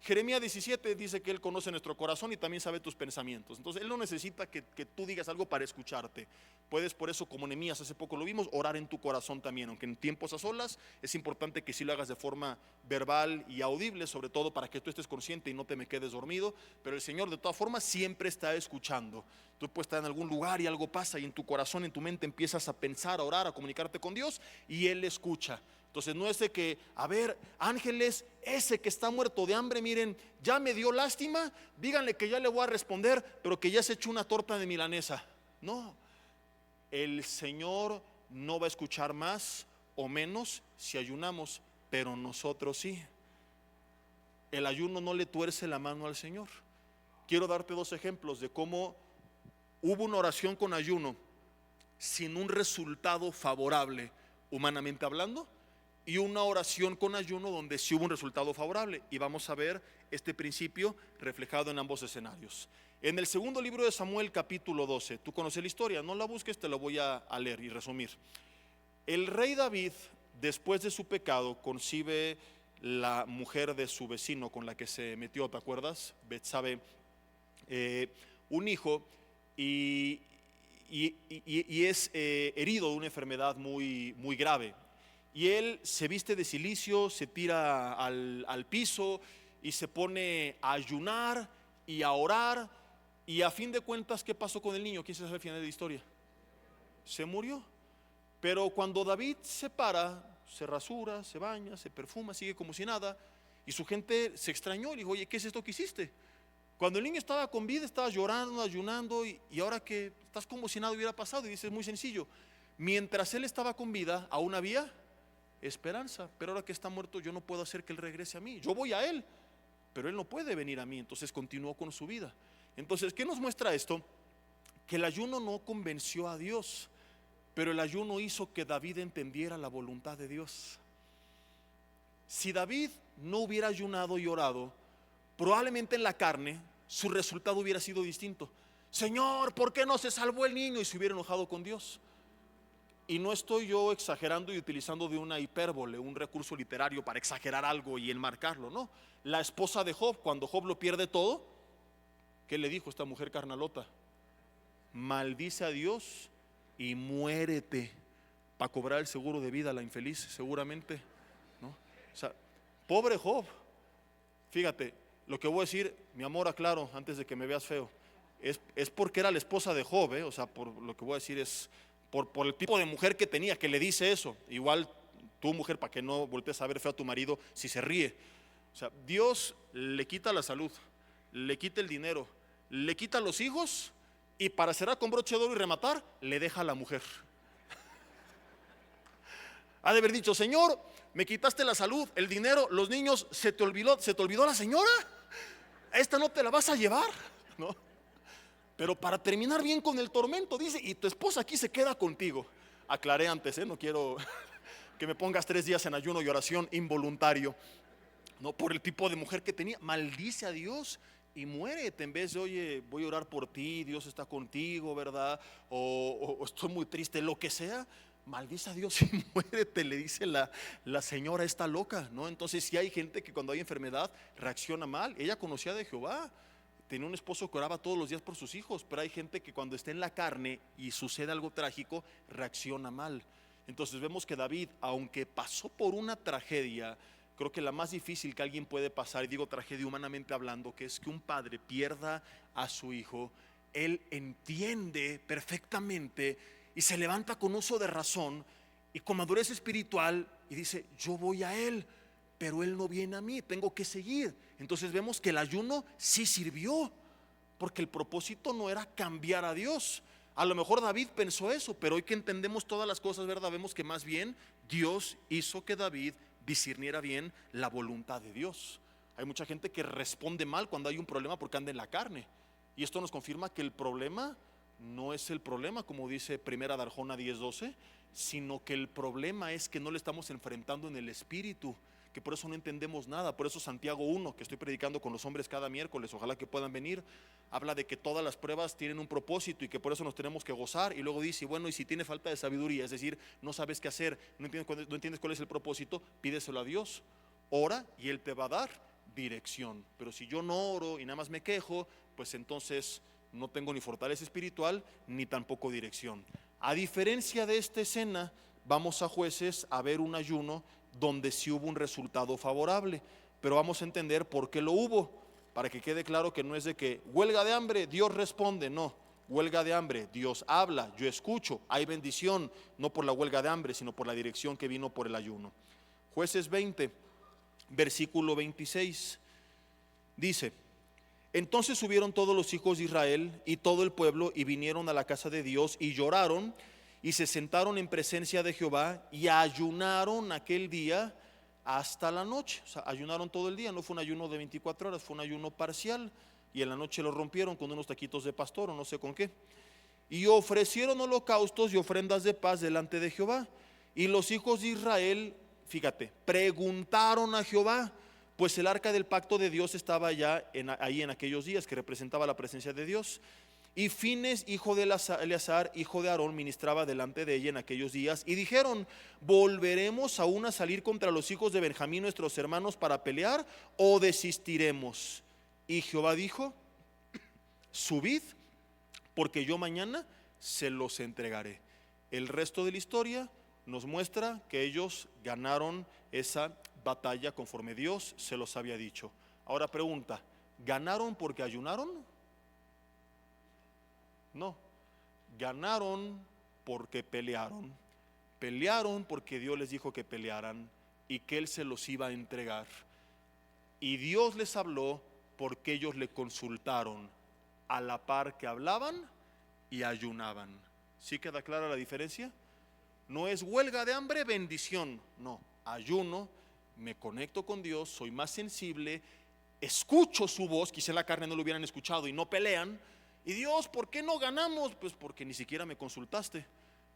Jeremías 17 dice que Él conoce nuestro corazón y también sabe tus pensamientos. Entonces Él no necesita que tú digas algo para escucharte. Puedes, por eso, como Nehemías hace poco lo vimos, orar en tu corazón también. Aunque en tiempos a solas es importante que sí lo hagas de forma verbal y audible, sobre todo para que tú estés consciente y no te me quedes dormido. Pero el Señor de todas formas siempre está escuchando. Tú puedes estar en algún lugar y algo pasa y en tu corazón, en tu mente empiezas a pensar, a orar, a comunicarte con Dios y Él escucha. Entonces no es de que, a ver, ángeles, ese que está muerto de hambre, miren, ya me dio lástima, díganle que ya le voy a responder, pero que ya se echó una torta de milanesa. No, el Señor no va a escuchar más o menos si ayunamos, pero nosotros sí. El ayuno no le tuerce la mano al Señor. Quiero darte dos ejemplos de cómo hubo una oración con ayuno sin un resultado favorable, humanamente hablando, y una oración con ayuno donde sí hubo un resultado favorable. Y vamos a ver este principio reflejado en ambos escenarios. En el segundo libro de Samuel, capítulo 12, tú conoces la historia, no la busques, te la voy a leer y resumir. El rey David, después de su pecado, concibe la mujer de su vecino con la que se metió, ¿te acuerdas? Betsabe, un hijo, y es herido de una enfermedad muy grave. Y él se viste de cilicio, se tira al piso y se pone a ayunar y a orar. Y a fin de cuentas, ¿qué pasó con el niño? ¿Quién se sabe el final de la historia? Se murió. Pero cuando David se para, se rasura, se baña, se perfuma, sigue como si nada. Y su gente se extrañó y le dijo: oye, ¿qué es esto que hiciste? Cuando el niño estaba con vida, estaba llorando, ayunando, y ahora que estás como si nada hubiera pasado. Y dice: es muy sencillo. Mientras él estaba con vida, aún había esperanza, pero ahora que está muerto, yo no puedo hacer que él regrese a mí. Yo voy a él, pero él no puede venir a mí. Entonces continuó con su vida. Entonces, ¿qué nos muestra esto? Que el ayuno no convenció a Dios, pero el ayuno hizo que David entendiera la voluntad de Dios. Si David no hubiera ayunado y orado, probablemente en la carne su resultado hubiera sido distinto. Señor, ¿por qué no se salvó el niño? Y se hubiera enojado con Dios. Y no estoy yo exagerando y utilizando de una hipérbole, un recurso literario para exagerar algo y enmarcarlo, no. La esposa de Job, cuando Job lo pierde todo, ¿qué le dijo esta mujer carnalota? Maldice a Dios y muérete para cobrar el seguro de vida a la infeliz, seguramente, ¿no? O sea, pobre Job. Fíjate, lo que voy a decir, mi amor, aclaro antes de que me veas feo, es porque era la esposa de Job, o sea, por lo que voy a decir es por el tipo de mujer que tenía, que le dice eso. Igual tú mujer, para que no voltees a ver feo a tu marido si se ríe. O sea, Dios le quita la salud, le quita el dinero, le quita los hijos, y para cerrar con broche de oro y rematar, le deja a la mujer. Ha de haber dicho: Señor, me quitaste la salud, el dinero, los niños, ¿se te olvidó la señora? ¿Esta no te la vas a llevar? ¿No? Pero para terminar bien con el tormento, dice: y tu esposa aquí se queda contigo. Aclaré antes, no quiero que me pongas 3 días en ayuno y oración involuntario, no, por el tipo de mujer que tenía. Maldice a Dios y muérete, en vez de: oye, voy a orar por ti, Dios está contigo, ¿verdad? O estoy muy triste, lo que sea. Maldice a Dios y muérete, le dice la señora esta loca, ¿no? Entonces sí hay gente que cuando hay enfermedad reacciona mal. Ella conocía de Jehová, tenía un esposo que oraba todos los días por sus hijos, pero hay gente que cuando está en la carne y sucede algo trágico, reacciona mal. Entonces vemos que David, aunque pasó por una tragedia, creo que la más difícil que alguien puede pasar, y digo tragedia humanamente hablando, que es que un padre pierda a su hijo, él entiende perfectamente y se levanta con uso de razón y con madurez espiritual y dice: yo voy a él, pero él no viene a mí, tengo que seguir. Entonces vemos que el ayuno sí sirvió, porque el propósito no era cambiar a Dios. A lo mejor David pensó eso, pero hoy que entendemos todas las cosas, ¿verdad? Vemos que más bien Dios hizo que David discerniera bien la voluntad de Dios. Hay mucha gente que responde mal cuando hay un problema porque anda en la carne, y esto nos confirma que el problema no es el problema, como dice Primera de Arjona 10:12, sino que el problema es que no le estamos enfrentando en el espíritu, que por eso no entendemos nada. Por eso Santiago 1, que estoy predicando con los hombres cada miércoles, ojalá que puedan venir, habla de que todas las pruebas tienen un propósito y que por eso nos tenemos que gozar. Y luego dice: bueno, y si tiene falta de sabiduría, es decir, no sabes qué hacer, no entiendes cuál es el propósito, pídeselo a Dios, ora y Él te va a dar dirección. Pero si yo no oro y nada más me quejo, pues entonces no tengo ni fortaleza espiritual ni tampoco dirección. A diferencia de esta escena, vamos a Jueces a ver un ayuno donde sí hubo un resultado favorable, pero vamos a entender por qué lo hubo, para que quede claro que no es de que huelga de hambre, Dios responde. No, huelga de hambre, Dios habla, yo escucho, hay bendición, no por la huelga de hambre, sino por la dirección que vino por el ayuno. Jueces 20, versículo 26, dice: entonces subieron todos los hijos de Israel y todo el pueblo y vinieron a la casa de Dios y lloraron y se sentaron en presencia de Jehová y ayunaron aquel día hasta la noche. O sea, ayunaron todo el día, no fue un ayuno de 24 horas, fue un ayuno parcial, y en la noche lo rompieron con unos taquitos de pastor o no sé con qué. Y ofrecieron holocaustos y ofrendas de paz delante de Jehová. Y los hijos de Israel, fíjate, preguntaron a Jehová, pues el arca del pacto de Dios estaba ahí en aquellos días, que representaba la presencia de Dios. Y Fines, hijo de Eleazar, hijo de Aarón, ministraba delante de ella en aquellos días. Y dijeron: ¿volveremos aún a salir contra los hijos de Benjamín, nuestros hermanos, para pelear, o desistiremos? Y Jehová dijo: subid, porque yo mañana se los entregaré. El resto de la historia nos muestra que ellos ganaron esa batalla conforme Dios se los había dicho. Ahora pregunta: ¿ganaron porque ayunaron? No, ganaron porque pelearon. Pelearon porque Dios les dijo que pelearan y que Él se los iba a entregar. Y Dios les habló porque ellos le consultaron a la par que hablaban y ayunaban. ¿Sí queda clara la diferencia? No es huelga de hambre, bendición. No, ayuno, me conecto con Dios, soy más sensible, escucho su voz. Quizá en la carne no lo hubieran escuchado y no pelean. Y Dios, ¿por qué no ganamos? Pues porque ni siquiera me consultaste.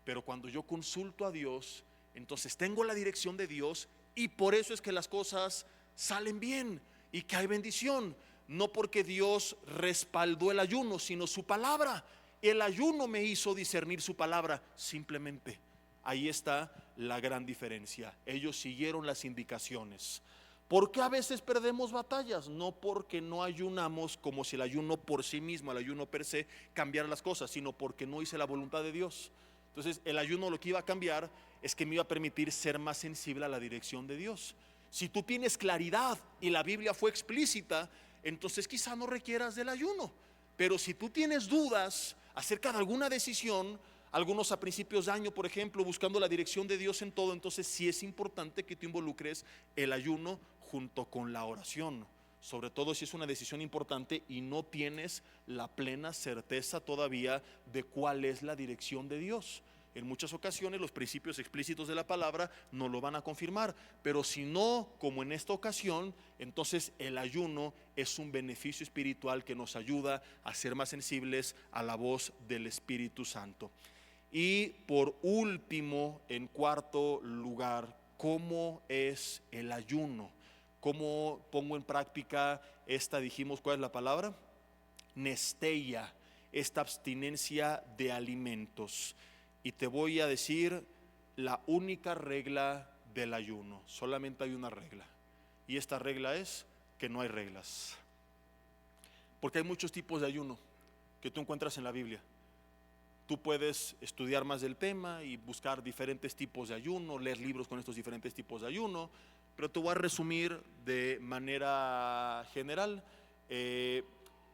Pero cuando yo consulto a Dios, entonces tengo la dirección de Dios, y por eso es que las cosas salen bien y que hay bendición. No porque Dios respaldó el ayuno, sino su palabra. El ayuno me hizo discernir su palabra, simplemente. Ahí está la gran diferencia. Ellos siguieron las indicaciones. ¿Por qué a veces perdemos batallas? No porque no ayunamos, como si el ayuno por sí mismo, el ayuno per se, cambiara las cosas, sino porque no hice la voluntad de Dios. Entonces el ayuno lo que iba a cambiar es que me iba a permitir ser más sensible a la dirección de Dios. Si tú tienes claridad y la Biblia fue explícita, entonces quizá no requieras del ayuno. Pero si tú tienes dudas acerca de alguna decisión, algunos a principios de año, por ejemplo, buscando la dirección de Dios en todo. Entonces sí es importante que tú involucres el ayuno junto con la oración, sobre todo si es una decisión importante y no tienes la plena certeza todavía de cuál es la dirección de Dios. En muchas ocasiones los principios explícitos de la palabra no lo van a confirmar, pero si no, como en esta ocasión, entonces el ayuno es un beneficio espiritual que nos ayuda a ser más sensibles a la voz del Espíritu Santo. Y por último, en cuarto lugar, ¿cómo es el ayuno? ¿Cómo pongo en práctica esta, dijimos, cuál es la palabra? Nesteia, esta abstinencia de alimentos. Y te voy a decir la única regla del ayuno. Solamente hay una regla. Y esta regla es que no hay reglas. Porque hay muchos tipos de ayuno que tú encuentras en la Biblia. Tú puedes estudiar más del tema y buscar diferentes tipos de ayuno, leer libros con estos diferentes tipos de ayuno, pero te voy a resumir de manera general.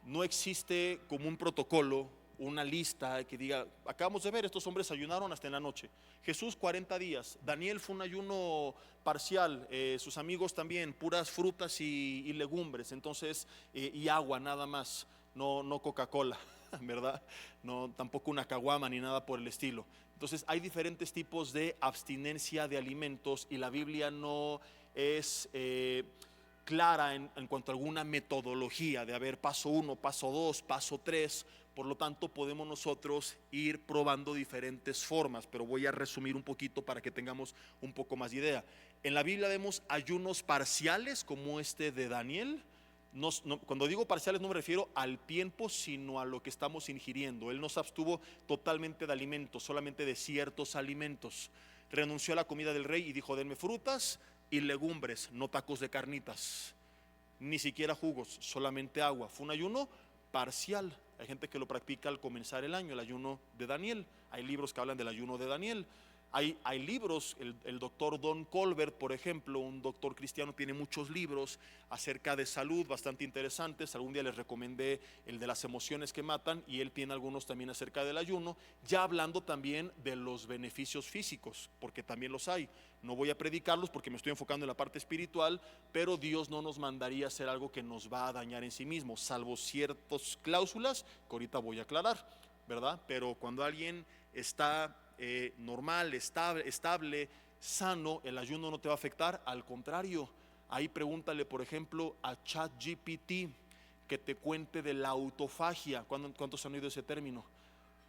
No existe como un protocolo, una lista que diga, acabamos de ver, estos hombres ayunaron hasta en la noche. Jesús 40 días, Daniel fue un ayuno parcial, sus amigos también, puras frutas y legumbres, entonces, y agua nada más, no Coca-Cola, ¿verdad? No, tampoco una caguama ni nada por el estilo. Entonces hay diferentes tipos de abstinencia de alimentos y la Biblia no es clara en cuanto a alguna metodología de haber paso 1, paso 2, paso 3. Por lo tanto podemos nosotros ir probando diferentes formas, pero voy a resumir un poquito para que tengamos un poco más de idea. En la Biblia vemos ayunos parciales como este de Daniel. Cuando digo parciales no me refiero al tiempo, sino a lo que estamos ingiriendo. Él no se abstuvo totalmente de alimentos, solamente de ciertos alimentos. Renunció a la comida del rey y dijo: denme frutas y legumbres, no tacos de carnitas, ni siquiera jugos, solamente agua. Fue un ayuno parcial. Hay gente que lo practica al comenzar el año, el ayuno de Daniel. Hay libros que hablan del ayuno de Daniel. Hay libros, el doctor Don Colbert, por ejemplo, un doctor cristiano, tiene muchos libros acerca de salud bastante interesantes. Algún día les recomendé el de las emociones que matan, y él tiene algunos también acerca del ayuno, ya hablando también de los beneficios físicos, porque también los hay. No voy a predicarlos porque me estoy enfocando en la parte espiritual, pero Dios no nos mandaría hacer algo que nos va a dañar en sí mismo, salvo ciertas cláusulas que ahorita voy a aclarar, ¿verdad? Pero cuando alguien está normal, estable, sano, el ayuno no te va a afectar. Al contrario, ahí pregúntale por ejemplo a ChatGPT que te cuente de la autofagia. ¿Cuántos han oído ese término?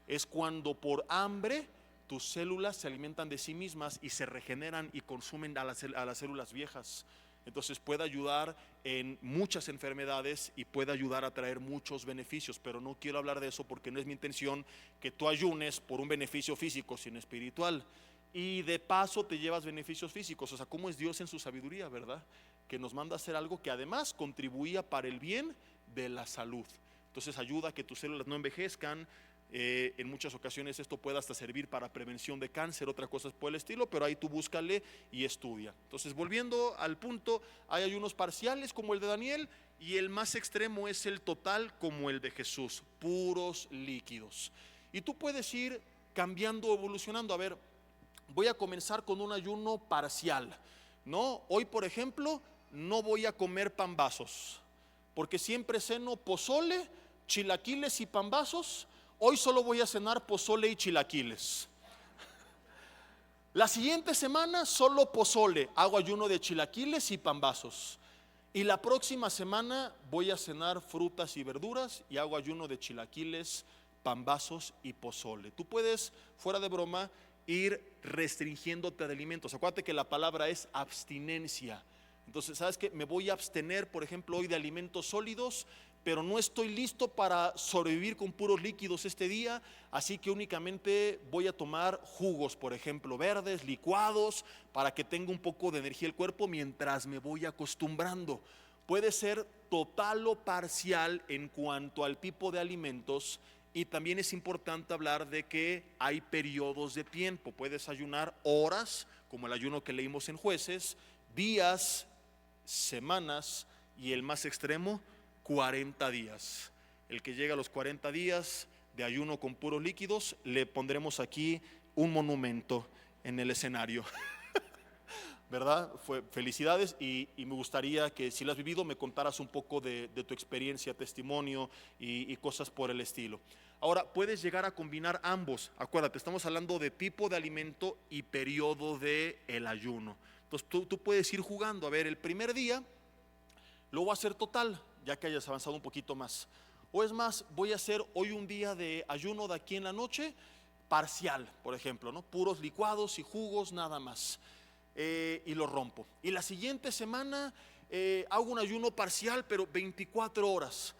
Es cuando por hambre tus células se alimentan de sí mismas y se regeneran y consumen a las células viejas. Entonces puede ayudar en muchas enfermedades y puede ayudar a traer muchos beneficios, pero no quiero hablar de eso porque no es mi intención que tú ayunes por un beneficio físico, sino espiritual. Y de paso te llevas beneficios físicos. O sea, ¿cómo es Dios en su sabiduría, verdad? Que nos manda a hacer algo que además contribuía para el bien de la salud. Entonces ayuda a que tus células no envejezcan. En muchas ocasiones esto puede hasta servir para prevención de cáncer, otras cosas por el estilo, pero ahí tú búscale y estudia. Entonces, volviendo al punto, hay ayunos parciales como el de Daniel, y el más extremo es el total como el de Jesús, puros líquidos. Y tú puedes ir cambiando, evolucionando. A ver, voy a comenzar con un ayuno parcial, ¿no? Hoy, por ejemplo, no voy a comer pambazos, porque siempre ceno pozole, chilaquiles y pambazos. Hoy solo voy a cenar pozole y chilaquiles. La siguiente semana solo pozole, hago ayuno de chilaquiles y pambazos. Y la próxima semana voy a cenar frutas y verduras y hago ayuno de chilaquiles, pambazos y pozole. Tú puedes, fuera de broma, ir restringiéndote de alimentos. Acuérdate que la palabra es abstinencia. Entonces, ¿sabes qué? Me voy a abstener, por ejemplo, hoy de alimentos sólidos, pero no estoy listo para sobrevivir con puros líquidos este día, así que únicamente voy a tomar jugos, por ejemplo, verdes, licuados, para que tenga un poco de energía el cuerpo mientras me voy acostumbrando. Puede ser total o parcial en cuanto al tipo de alimentos, y también es importante hablar de que hay periodos de tiempo. Puedes ayunar horas, como el ayuno que leímos en Jueces, días, semanas, y el más extremo, 40 días. El que llega a los 40 días de ayuno con puros líquidos, le pondremos aquí un monumento en el escenario. ¿Verdad? Felicidades y me gustaría que si lo has vivido me contaras un poco de tu experiencia, testimonio y cosas por el estilo. Ahora, puedes llegar a combinar ambos. Acuérdate, estamos hablando de tipo de alimento y periodo de el ayuno. Entonces tú puedes ir jugando. A ver, el primer día lo voy a hacer total, ya que hayas avanzado un poquito más. O es más, voy a hacer hoy un día de ayuno de aquí en la noche, parcial, por ejemplo, ¿no? Puros licuados y jugos nada más. Y lo rompo. Y la siguiente semana hago un ayuno parcial, pero 24 horas.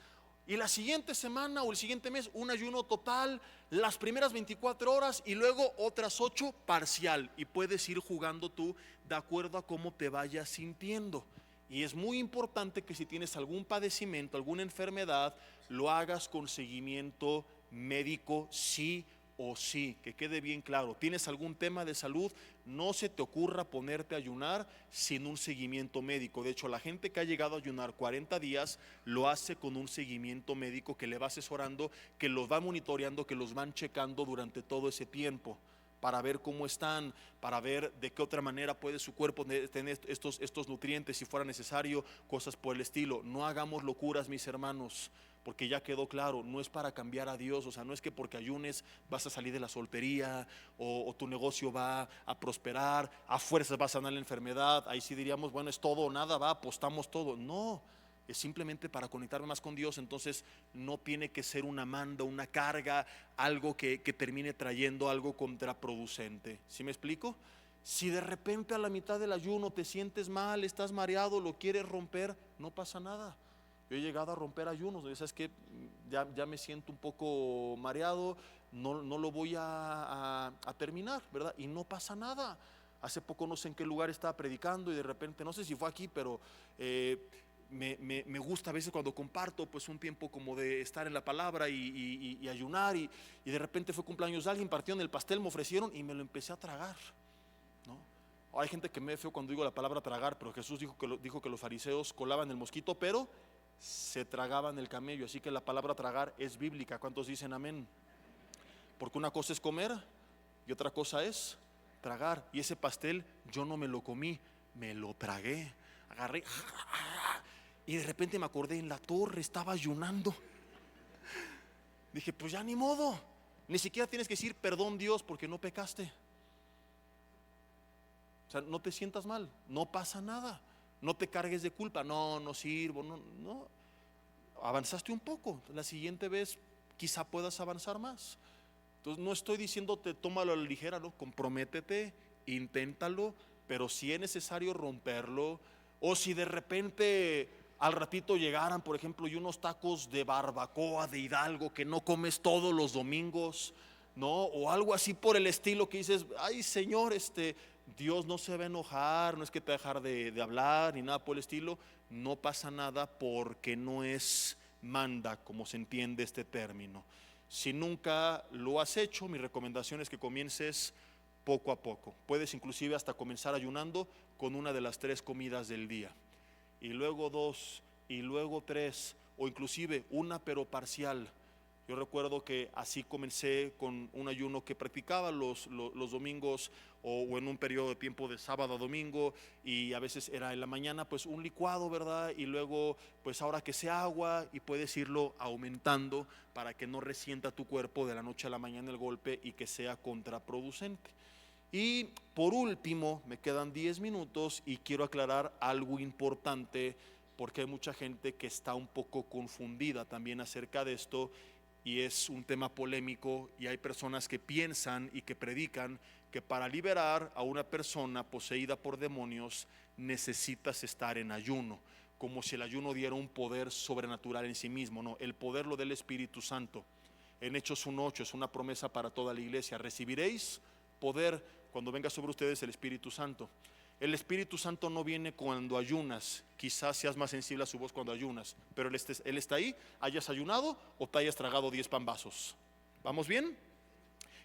Y la siguiente semana o el siguiente mes un ayuno total, las primeras 24 horas y luego otras 8 parcial. Y puedes ir jugando tú de acuerdo a cómo te vayas sintiendo. Y es muy importante que si tienes algún padecimiento, alguna enfermedad, lo hagas con seguimiento médico, sí o sí, que quede bien claro. ¿Tienes algún tema de salud? No se te ocurra ponerte a ayunar sin un seguimiento médico. De hecho, la gente que ha llegado a ayunar 40 días lo hace con un seguimiento médico que le va asesorando, que los va monitoreando, que los van checando durante todo ese tiempo, para ver cómo están, para ver de qué otra manera puede su cuerpo tener estos nutrientes si fuera necesario, cosas por el estilo. No hagamos locuras, mis hermanos, porque ya quedó claro, no es para cambiar a Dios. O sea, no es que porque ayunes vas a salir de la soltería o tu negocio va a prosperar, a fuerzas vas a sanar la enfermedad. Ahí sí diríamos, bueno, es todo o nada, apostamos todo. No, es simplemente para conectarme más con Dios. Entonces no tiene que ser una manda, una carga, algo que termine trayendo algo contraproducente. ¿Sí me explico? Si de repente a la mitad del ayuno te sientes mal, estás mareado, lo quieres romper, no pasa nada. Yo he llegado a romper ayunos, ¿sabes qué? Ya me siento un poco mareado, no lo voy a terminar, ¿verdad? Y no pasa nada. Hace poco no sé en qué lugar estaba predicando y de repente, no sé si fue aquí, pero me gusta a veces cuando comparto pues un tiempo como de estar en la palabra y ayunar y de repente fue cumpleaños de alguien, partieron el pastel, me ofrecieron y me lo empecé a tragar, ¿no? Hay gente que me ve feo cuando digo la palabra tragar, pero Jesús dijo que los fariseos colaban el mosquito, pero se tragaban el camello. Así que la palabra tragar es bíblica. ¿Cuántos dicen amén? Porque una cosa es comer y otra cosa es tragar. Y ese pastel yo no me lo comí, me lo tragué. Agarré y de repente me acordé, en la torre estaba ayunando. Dije, pues ya ni modo. Ni siquiera tienes que decir perdón Dios porque no pecaste. O sea, no te sientas mal, no pasa nada. No te cargues de culpa, no sirvo, no. Avanzaste un poco, la siguiente vez quizá puedas avanzar más. Entonces no estoy diciéndote tómalo a la ligera, no, comprométete, inténtalo, pero si es necesario romperlo, o si de repente al ratito llegaran, por ejemplo, y unos tacos de barbacoa de Hidalgo que no comes todos los domingos, ¿no? O algo así por el estilo que dices, ay Señor, Dios no se va a enojar, no es que te va a dejar de hablar ni nada por el estilo. No pasa nada porque no es manda, como se entiende este término. Si nunca lo has hecho, mi recomendación es que comiences poco a poco. Puedes inclusive hasta comenzar ayunando con una de las 3 comidas del día, y luego 2, y luego 3, o inclusive una pero parcial. Yo recuerdo que así comencé con un ayuno que practicaba los domingos o en un periodo de tiempo de sábado a domingo, y a veces era en la mañana pues un licuado, ¿verdad? Y luego pues ahora que sea agua, y puedes irlo aumentando para que no resienta tu cuerpo de la noche a la mañana el golpe y que sea contraproducente. Y por último, me quedan 10 minutos y quiero aclarar algo importante, porque hay mucha gente que está un poco confundida también acerca de esto, y es un tema polémico, y hay personas que piensan y que predican que para liberar a una persona poseída por demonios necesitas estar en ayuno, como si el ayuno diera un poder sobrenatural en sí mismo. No, el poder lo del Espíritu Santo. En Hechos 1:8 es una promesa para toda la iglesia: recibiréis poder cuando venga sobre ustedes el Espíritu Santo. El Espíritu Santo no viene cuando ayunas, quizás seas más sensible a su voz cuando ayunas, pero Él está ahí, hayas ayunado o te hayas tragado 10 pambazos. ¿Vamos bien?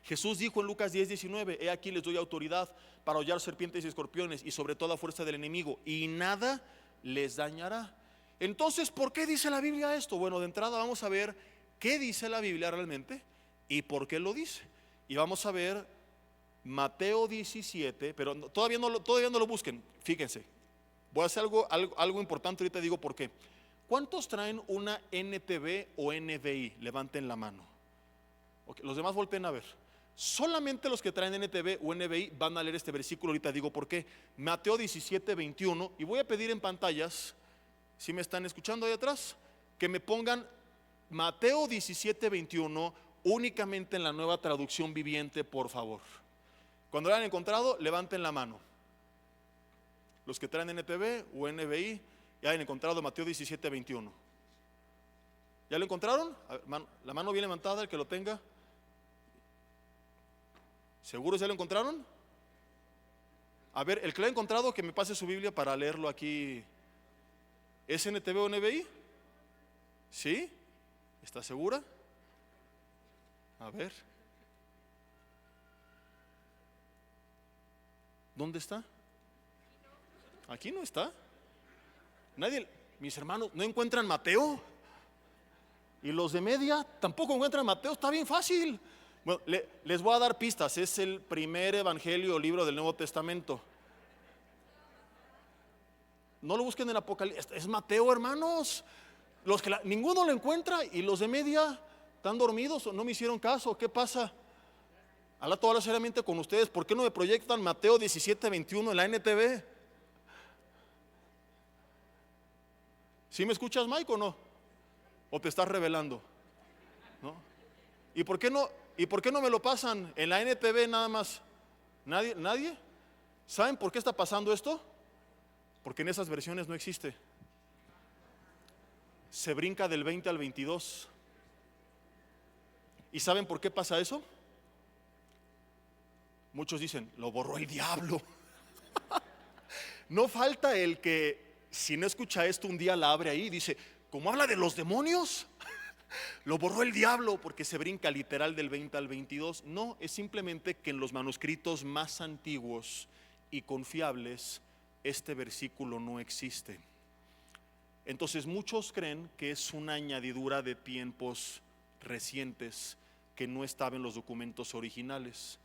Jesús dijo en Lucas 10:19, he aquí les doy autoridad para hollar serpientes y escorpiones y sobre toda fuerza del enemigo, y nada les dañará. Entonces, ¿por qué dice la Biblia esto? Bueno, de entrada vamos a ver qué dice la Biblia realmente ¿Y por qué lo dice? Y vamos a ver Mateo 17, pero todavía no lo busquen. Fíjense, voy a hacer algo importante, ahorita digo por qué. ¿Cuántos traen una NTV o NBI? Levanten la mano. Okay, los demás volteen a ver. Solamente los que traen NTV o NBI van a leer este versículo, ahorita digo por qué. Mateo 17, 21, y voy a pedir en pantallas, si me están escuchando ahí atrás, que me pongan Mateo 17, 21 únicamente en la Nueva Traducción Viviente, por favor. Cuando lo hayan encontrado, levanten la mano. Los que traen NTV o NBI ya hayan encontrado Mateo 17, 21. ¿Ya lo encontraron? A ver, la mano bien levantada, el que lo tenga. ¿Seguros ya lo encontraron? A ver, el que lo ha encontrado, que me pase su Biblia para leerlo aquí. ¿Es NTV o NBI? ¿Sí? ¿Está segura? A ver. ¿Dónde está? Aquí no está. Nadie, mis hermanos, ¿no encuentran Mateo? Y los de media tampoco encuentran Mateo. Está bien fácil. Bueno, les voy a dar pistas. Es el primer evangelio o libro del Nuevo Testamento. No lo busquen en Apocalipsis. Es Mateo, hermanos. Ninguno lo encuentra. Y los de media están dormidos o no me hicieron caso. ¿Qué pasa? Habla seriamente con ustedes. ¿Por qué no me proyectan Mateo 17, 21 en la NTV? ¿Sí me escuchas, Mike, o no? ¿O te estás revelando? ¿No? ¿Y por qué no me lo pasan en la NTV nada más? ¿Nadie? ¿Saben por qué está pasando esto? Porque en esas versiones no existe. Se brinca del 20 al 22. ¿Y saben por qué pasa eso? Muchos dicen, lo borró el diablo. No falta el que, si no escucha esto, un día la abre ahí y dice, ¿cómo habla de los demonios? Lo borró el diablo, porque se brinca literal del 20 al 22. No, es simplemente que en los manuscritos más antiguos y confiables este versículo no existe. Entonces muchos creen que es una añadidura de tiempos recientes que no estaba en los documentos originales.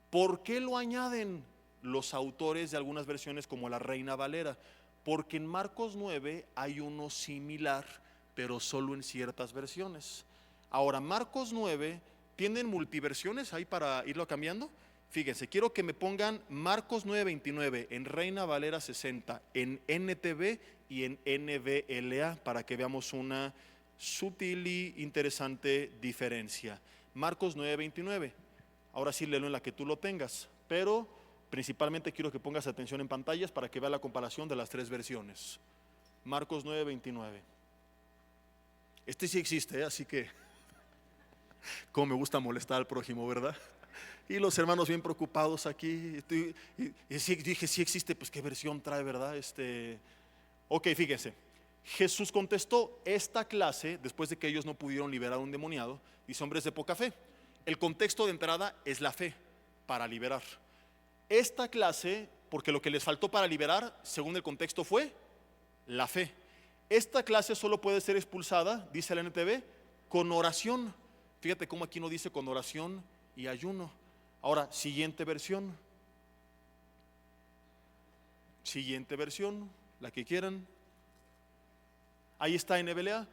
¿Por qué lo añaden los autores de algunas versiones como la Reina Valera? Porque en Marcos 9 hay uno similar, pero solo en ciertas versiones. Ahora, Marcos 9, ¿tienen multiversiones ahí para irlo cambiando? Fíjense, quiero que me pongan Marcos 9:29 en Reina Valera 60, en NTV y en NVLA, para que veamos una sutil y interesante diferencia. Marcos 9:29. Ahora sí, léelo en la que tú lo tengas, pero principalmente quiero que pongas atención en pantallas para que vea la comparación de las tres versiones. Marcos 9:29. Este sí existe, así que como me gusta molestar al prójimo, ¿verdad? Y los hermanos bien preocupados aquí. Y dije, sí existe, pues qué versión trae, ¿verdad? Ok, fíjense. Jesús contestó esta clase, después de que ellos no pudieron liberar a un endemoniado, dice, hombres de poca fe. El contexto de entrada es la fe para liberar. Esta clase, porque lo que les faltó para liberar, según el contexto, fue la fe. Esta clase solo puede ser expulsada, dice la NTV, con oración. Fíjate cómo aquí no dice con oración y ayuno. Ahora, siguiente versión, la que quieran. Ahí está en NVLA.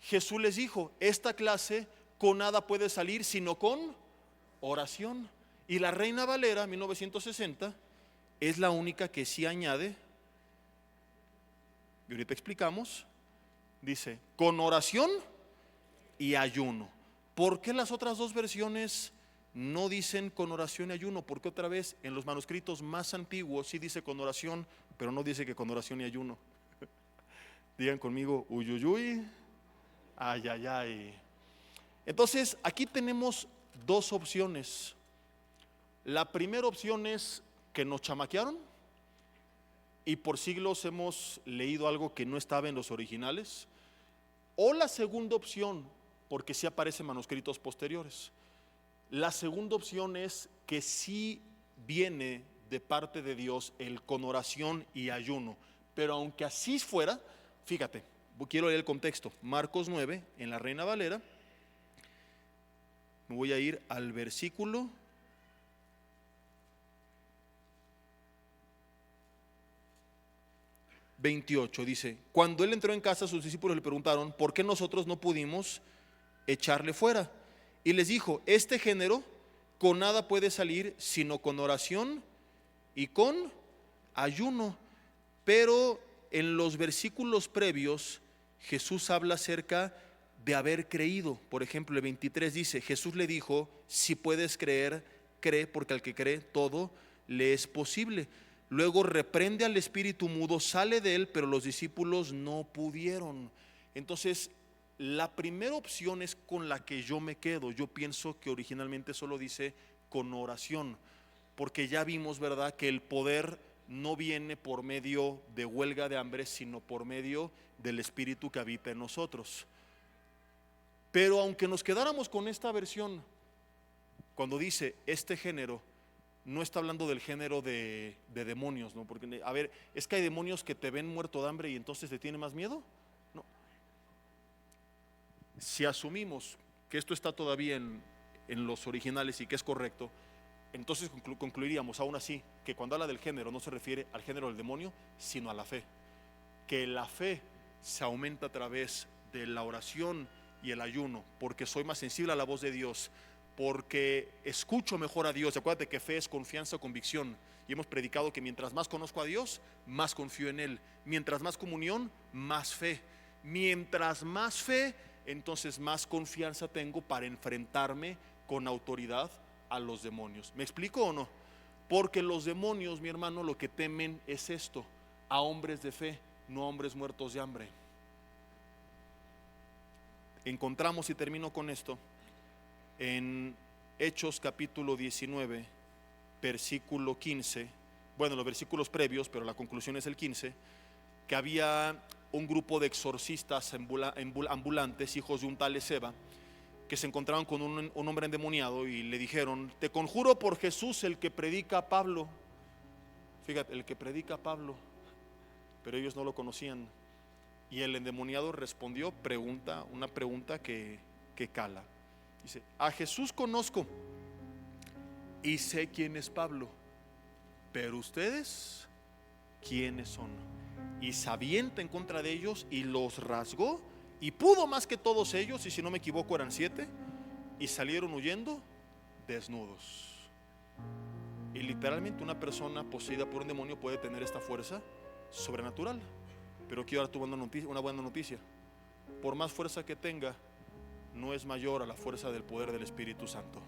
Jesús les dijo, esta clase con nada puede salir sino con oración. Y la Reina Valera 1960 es la única que sí añade, y ahorita explicamos, dice con oración y ayuno. ¿Por qué las otras dos versiones no dicen con oración y ayuno? Porque otra vez en los manuscritos más antiguos sí dice con oración, pero no dice que con oración y ayuno. Digan conmigo, uy, uy, uy, ay, ay, ay. Entonces aquí tenemos dos opciones. La primera opción es que nos chamaquearon y por siglos hemos leído algo que no estaba en los originales. O la segunda opción, porque sí aparecen manuscritos posteriores. La segunda opción es que sí viene de parte de Dios el con oración y ayuno. Pero aunque así fuera, fíjate, quiero leer el contexto. Marcos 9 en la Reina Valera. Me voy a ir al versículo 28. Dice: cuando él entró en casa, sus discípulos le preguntaron: ¿por qué nosotros no pudimos echarle fuera? Y les dijo: este género con nada puede salir sino con oración y con ayuno. Pero en los versículos previos Jesús habla acerca de haber creído. Por ejemplo, el 23 dice: Jesús le dijo: si puedes creer, cree, porque al que cree todo le es posible. Luego reprende al espíritu mudo, sale de él, pero los discípulos no pudieron. Entonces, la primera opción es con la que yo me quedo. Yo pienso que originalmente solo dice con oración, porque ya vimos, ¿verdad?, que el poder no viene por medio de huelga de hambre, sino por medio del espíritu que habita en nosotros. Pero aunque nos quedáramos con esta versión, cuando dice este género, no está hablando del género de demonios, ¿no? Porque, a ver, es que hay demonios que te ven muerto de hambre y entonces te tiene más miedo. No. Si asumimos que esto está todavía en los originales y que es correcto, entonces concluiríamos aún así que cuando habla del género no se refiere al género del demonio, sino a la fe. Que la fe se aumenta a través de la oración y el ayuno, porque soy más sensible a la voz de Dios, porque escucho mejor a Dios. Acuérdate que fe es confianza o convicción, y hemos predicado que mientras más conozco a Dios, más confío en Él. Mientras más comunión, más fe. Mientras más fe, entonces más confianza tengo para enfrentarme con autoridad a los demonios. ¿Me explico o no? Porque los demonios, mi hermano, lo que temen es esto: a hombres de fe, no a hombres muertos de hambre. Encontramos, y termino con esto, en Hechos capítulo 19, versículo 15, bueno, los versículos previos, pero la conclusión es el 15, que había un grupo de exorcistas ambulantes, hijos de un tal Esceva, que se encontraron con un hombre endemoniado y le dijeron: te conjuro por Jesús, el que predica a Pablo. Fíjate, el que predica a Pablo. Pero ellos no lo conocían. Y el endemoniado respondió una pregunta que cala. Dice: a Jesús conozco y sé quién es Pablo, pero ustedes, ¿quiénes son? Y se avienta en contra de ellos y los rasgó, y pudo más que todos ellos, y si no me equivoco eran 7, y salieron huyendo desnudos. Y literalmente una persona poseída por un demonio puede tener esta fuerza sobrenatural. Pero quiero dar una buena noticia: por más fuerza que tenga, no es mayor a la fuerza del poder del Espíritu Santo.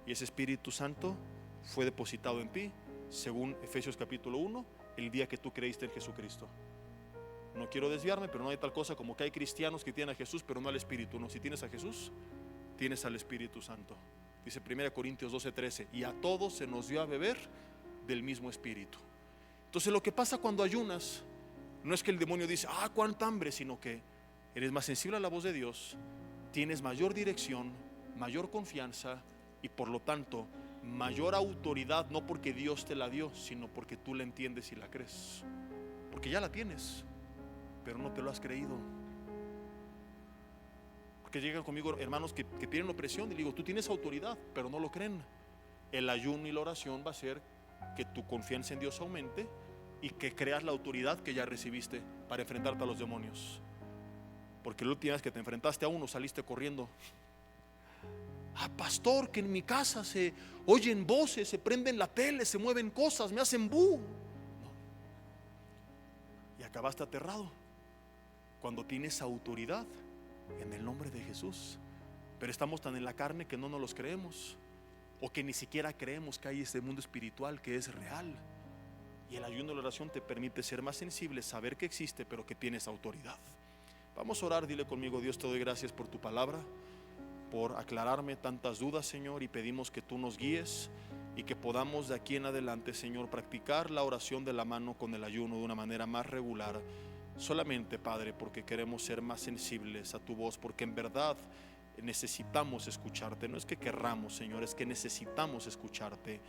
Y ese Espíritu Santo fue depositado en ti, según Efesios capítulo 1, el día que tú creíste en Jesucristo. No quiero desviarme, pero no hay tal cosa como que hay cristianos que tienen a Jesús pero no al Espíritu. No, si tienes a Jesús, tienes al Espíritu Santo. Dice 1 Corintios 12:13: y a todos se nos dio a beber del mismo Espíritu. Entonces, lo que pasa cuando ayunas no es que el demonio dice: cuánta hambre, sino que eres más sensible a la voz de Dios, tienes mayor dirección, mayor confianza, y por lo tanto mayor autoridad, no porque Dios te la dio, sino porque tú la entiendes y la crees. Porque ya la tienes, pero no te lo has creído. Porque llegan conmigo hermanos que tienen opresión y digo: tú tienes autoridad, pero no lo creen. El ayuno y la oración va a hacer que tu confianza en Dios aumente y que creas la autoridad que ya recibiste para enfrentarte a los demonios. Porque la última vez que te enfrentaste a uno saliste corriendo. Pastor, que en mi casa se oyen voces, se prenden la tele, se mueven cosas, me hacen bu. No. Y acabaste aterrado cuando tienes autoridad en el nombre de Jesús. Pero estamos tan en la carne que no nos los creemos, o que ni siquiera creemos que hay este mundo espiritual que es real. Y el ayuno y la oración te permite ser más sensible, saber que existe, pero que tienes autoridad. Vamos a orar. Dile conmigo: Dios, te doy gracias por tu palabra, por aclararme tantas dudas, Señor, y pedimos que tú nos guíes y que podamos de aquí en adelante, Señor, practicar la oración de la mano con el ayuno de una manera más regular. Solamente, Padre, porque queremos ser más sensibles a tu voz, porque en verdad necesitamos escucharte. No es que querramos, Señor, es que necesitamos escucharte.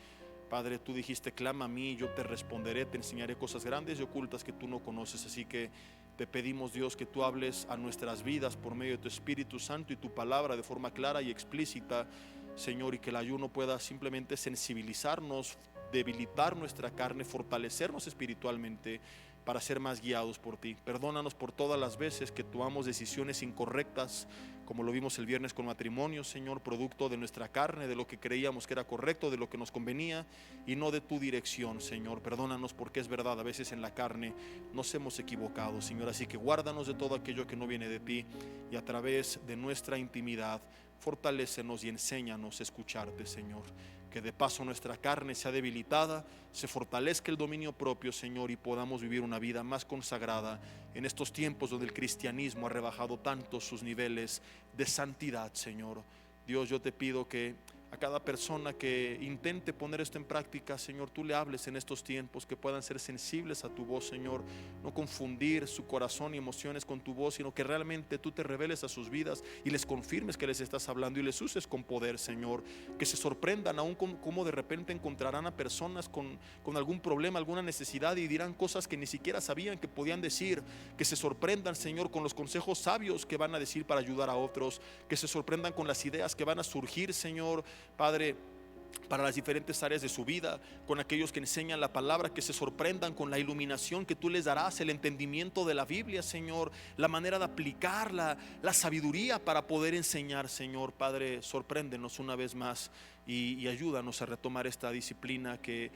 Padre, tú dijiste: clama a mí y yo te responderé, te enseñaré cosas grandes y ocultas que tú no conoces. Así que Te pedimos, Dios, que tú hables a nuestras vidas por medio de tu Espíritu Santo y tu palabra de forma clara y explícita, Señor, y que el ayuno pueda simplemente sensibilizarnos, debilitar nuestra carne, fortalecernos espiritualmente para ser más guiados por ti. Perdónanos por todas las veces que tomamos decisiones incorrectas, como lo vimos el viernes con matrimonio, Señor, producto de nuestra carne, de lo que creíamos que era correcto, de lo que nos convenía y no de tu dirección, Señor. Perdónanos porque es verdad, a veces en la carne nos hemos equivocado, Señor. Así que guárdanos de todo aquello que no viene de ti y a través de nuestra intimidad, fortalécenos y enséñanos a escucharte, Señor. Que de paso nuestra carne sea debilitada, se fortalezca el dominio propio, Señor, y podamos vivir una vida más consagrada en estos tiempos donde el cristianismo ha rebajado tanto sus niveles de santidad, Señor. Dios, yo te pido que a cada persona que intente poner esto en práctica, Señor, tú le hables en estos tiempos, que puedan ser sensibles a tu voz, Señor, no confundir su corazón y emociones con tu voz, sino que realmente tú te reveles a sus vidas y les confirmes que les estás hablando y les uses con poder, Señor. Que se sorprendan aún como de repente encontrarán a personas con algún problema, alguna necesidad y dirán cosas que ni siquiera sabían que podían decir. Que se sorprendan, Señor, con los consejos sabios que van a decir para ayudar a otros. Que se sorprendan con las ideas que van a surgir, Señor, Padre, para las diferentes áreas de su vida, con aquellos que enseñan la palabra, que se sorprendan con la iluminación que tú les darás, el entendimiento de la Biblia, Señor, la manera de aplicarla, la sabiduría para poder enseñar, Señor. Padre, sorpréndenos una vez más y ayúdanos a retomar esta disciplina que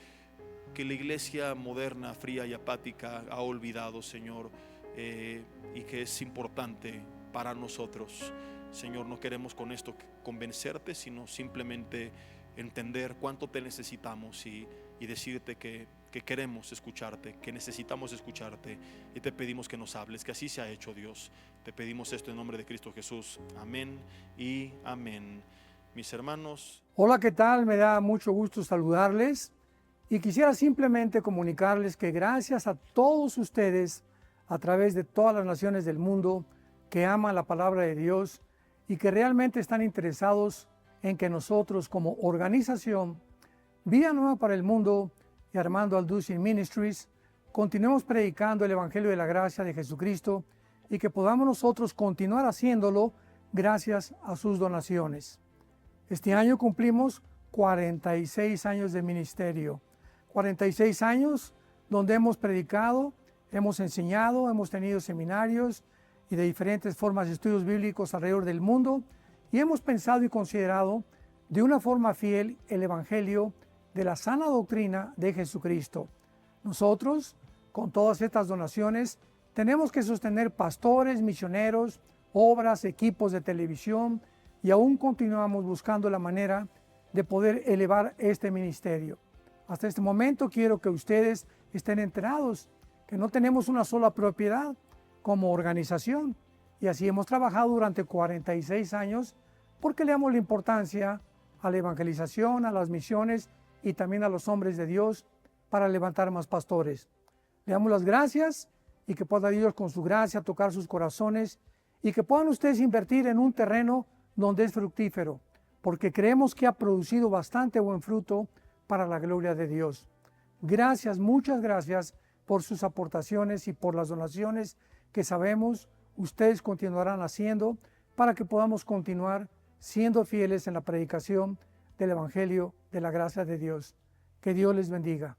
la iglesia moderna, fría y apática ha olvidado, Señor, y que es importante para nosotros. Señor, no queremos con esto convencerte, sino simplemente entender cuánto te necesitamos y decirte que queremos escucharte, que necesitamos escucharte, y te pedimos que nos hables, que así sea hecho, Dios. Te pedimos esto en nombre de Cristo Jesús. Amén y amén. Mis hermanos. Hola, ¿qué tal? Me da mucho gusto saludarles y quisiera simplemente comunicarles que gracias a todos ustedes a través de todas las naciones del mundo que aman la palabra de Dios y que realmente están interesados en que nosotros como organización Vida Nueva para el Mundo y Armando Alducin Ministries continuemos predicando el Evangelio de la Gracia de Jesucristo y que podamos nosotros continuar haciéndolo gracias a sus donaciones. Este año cumplimos 46 años de ministerio, 46 años donde hemos predicado, hemos enseñado, hemos tenido seminarios y de diferentes formas de estudios bíblicos alrededor del mundo y hemos pensado y considerado de una forma fiel el Evangelio de la sana doctrina de Jesucristo. Nosotros, con todas estas donaciones, tenemos que sostener pastores, misioneros, obras, equipos de televisión y aún continuamos buscando la manera de poder elevar este ministerio. Hasta este momento quiero que ustedes estén enterados que no tenemos una sola propiedad como organización y así hemos trabajado durante 46 años porque le damos la importancia a la evangelización, a las misiones y también a los hombres de Dios para levantar más pastores. Le damos las gracias y que pueda Dios con su gracia tocar sus corazones y que puedan ustedes invertir en un terreno donde es fructífero, porque creemos que ha producido bastante buen fruto para la gloria de Dios. Gracias, muchas gracias por sus aportaciones y por las donaciones que sabemos ustedes continuarán haciendo para que podamos continuar siendo fieles en la predicación del Evangelio de la gracia de Dios. Que Dios les bendiga.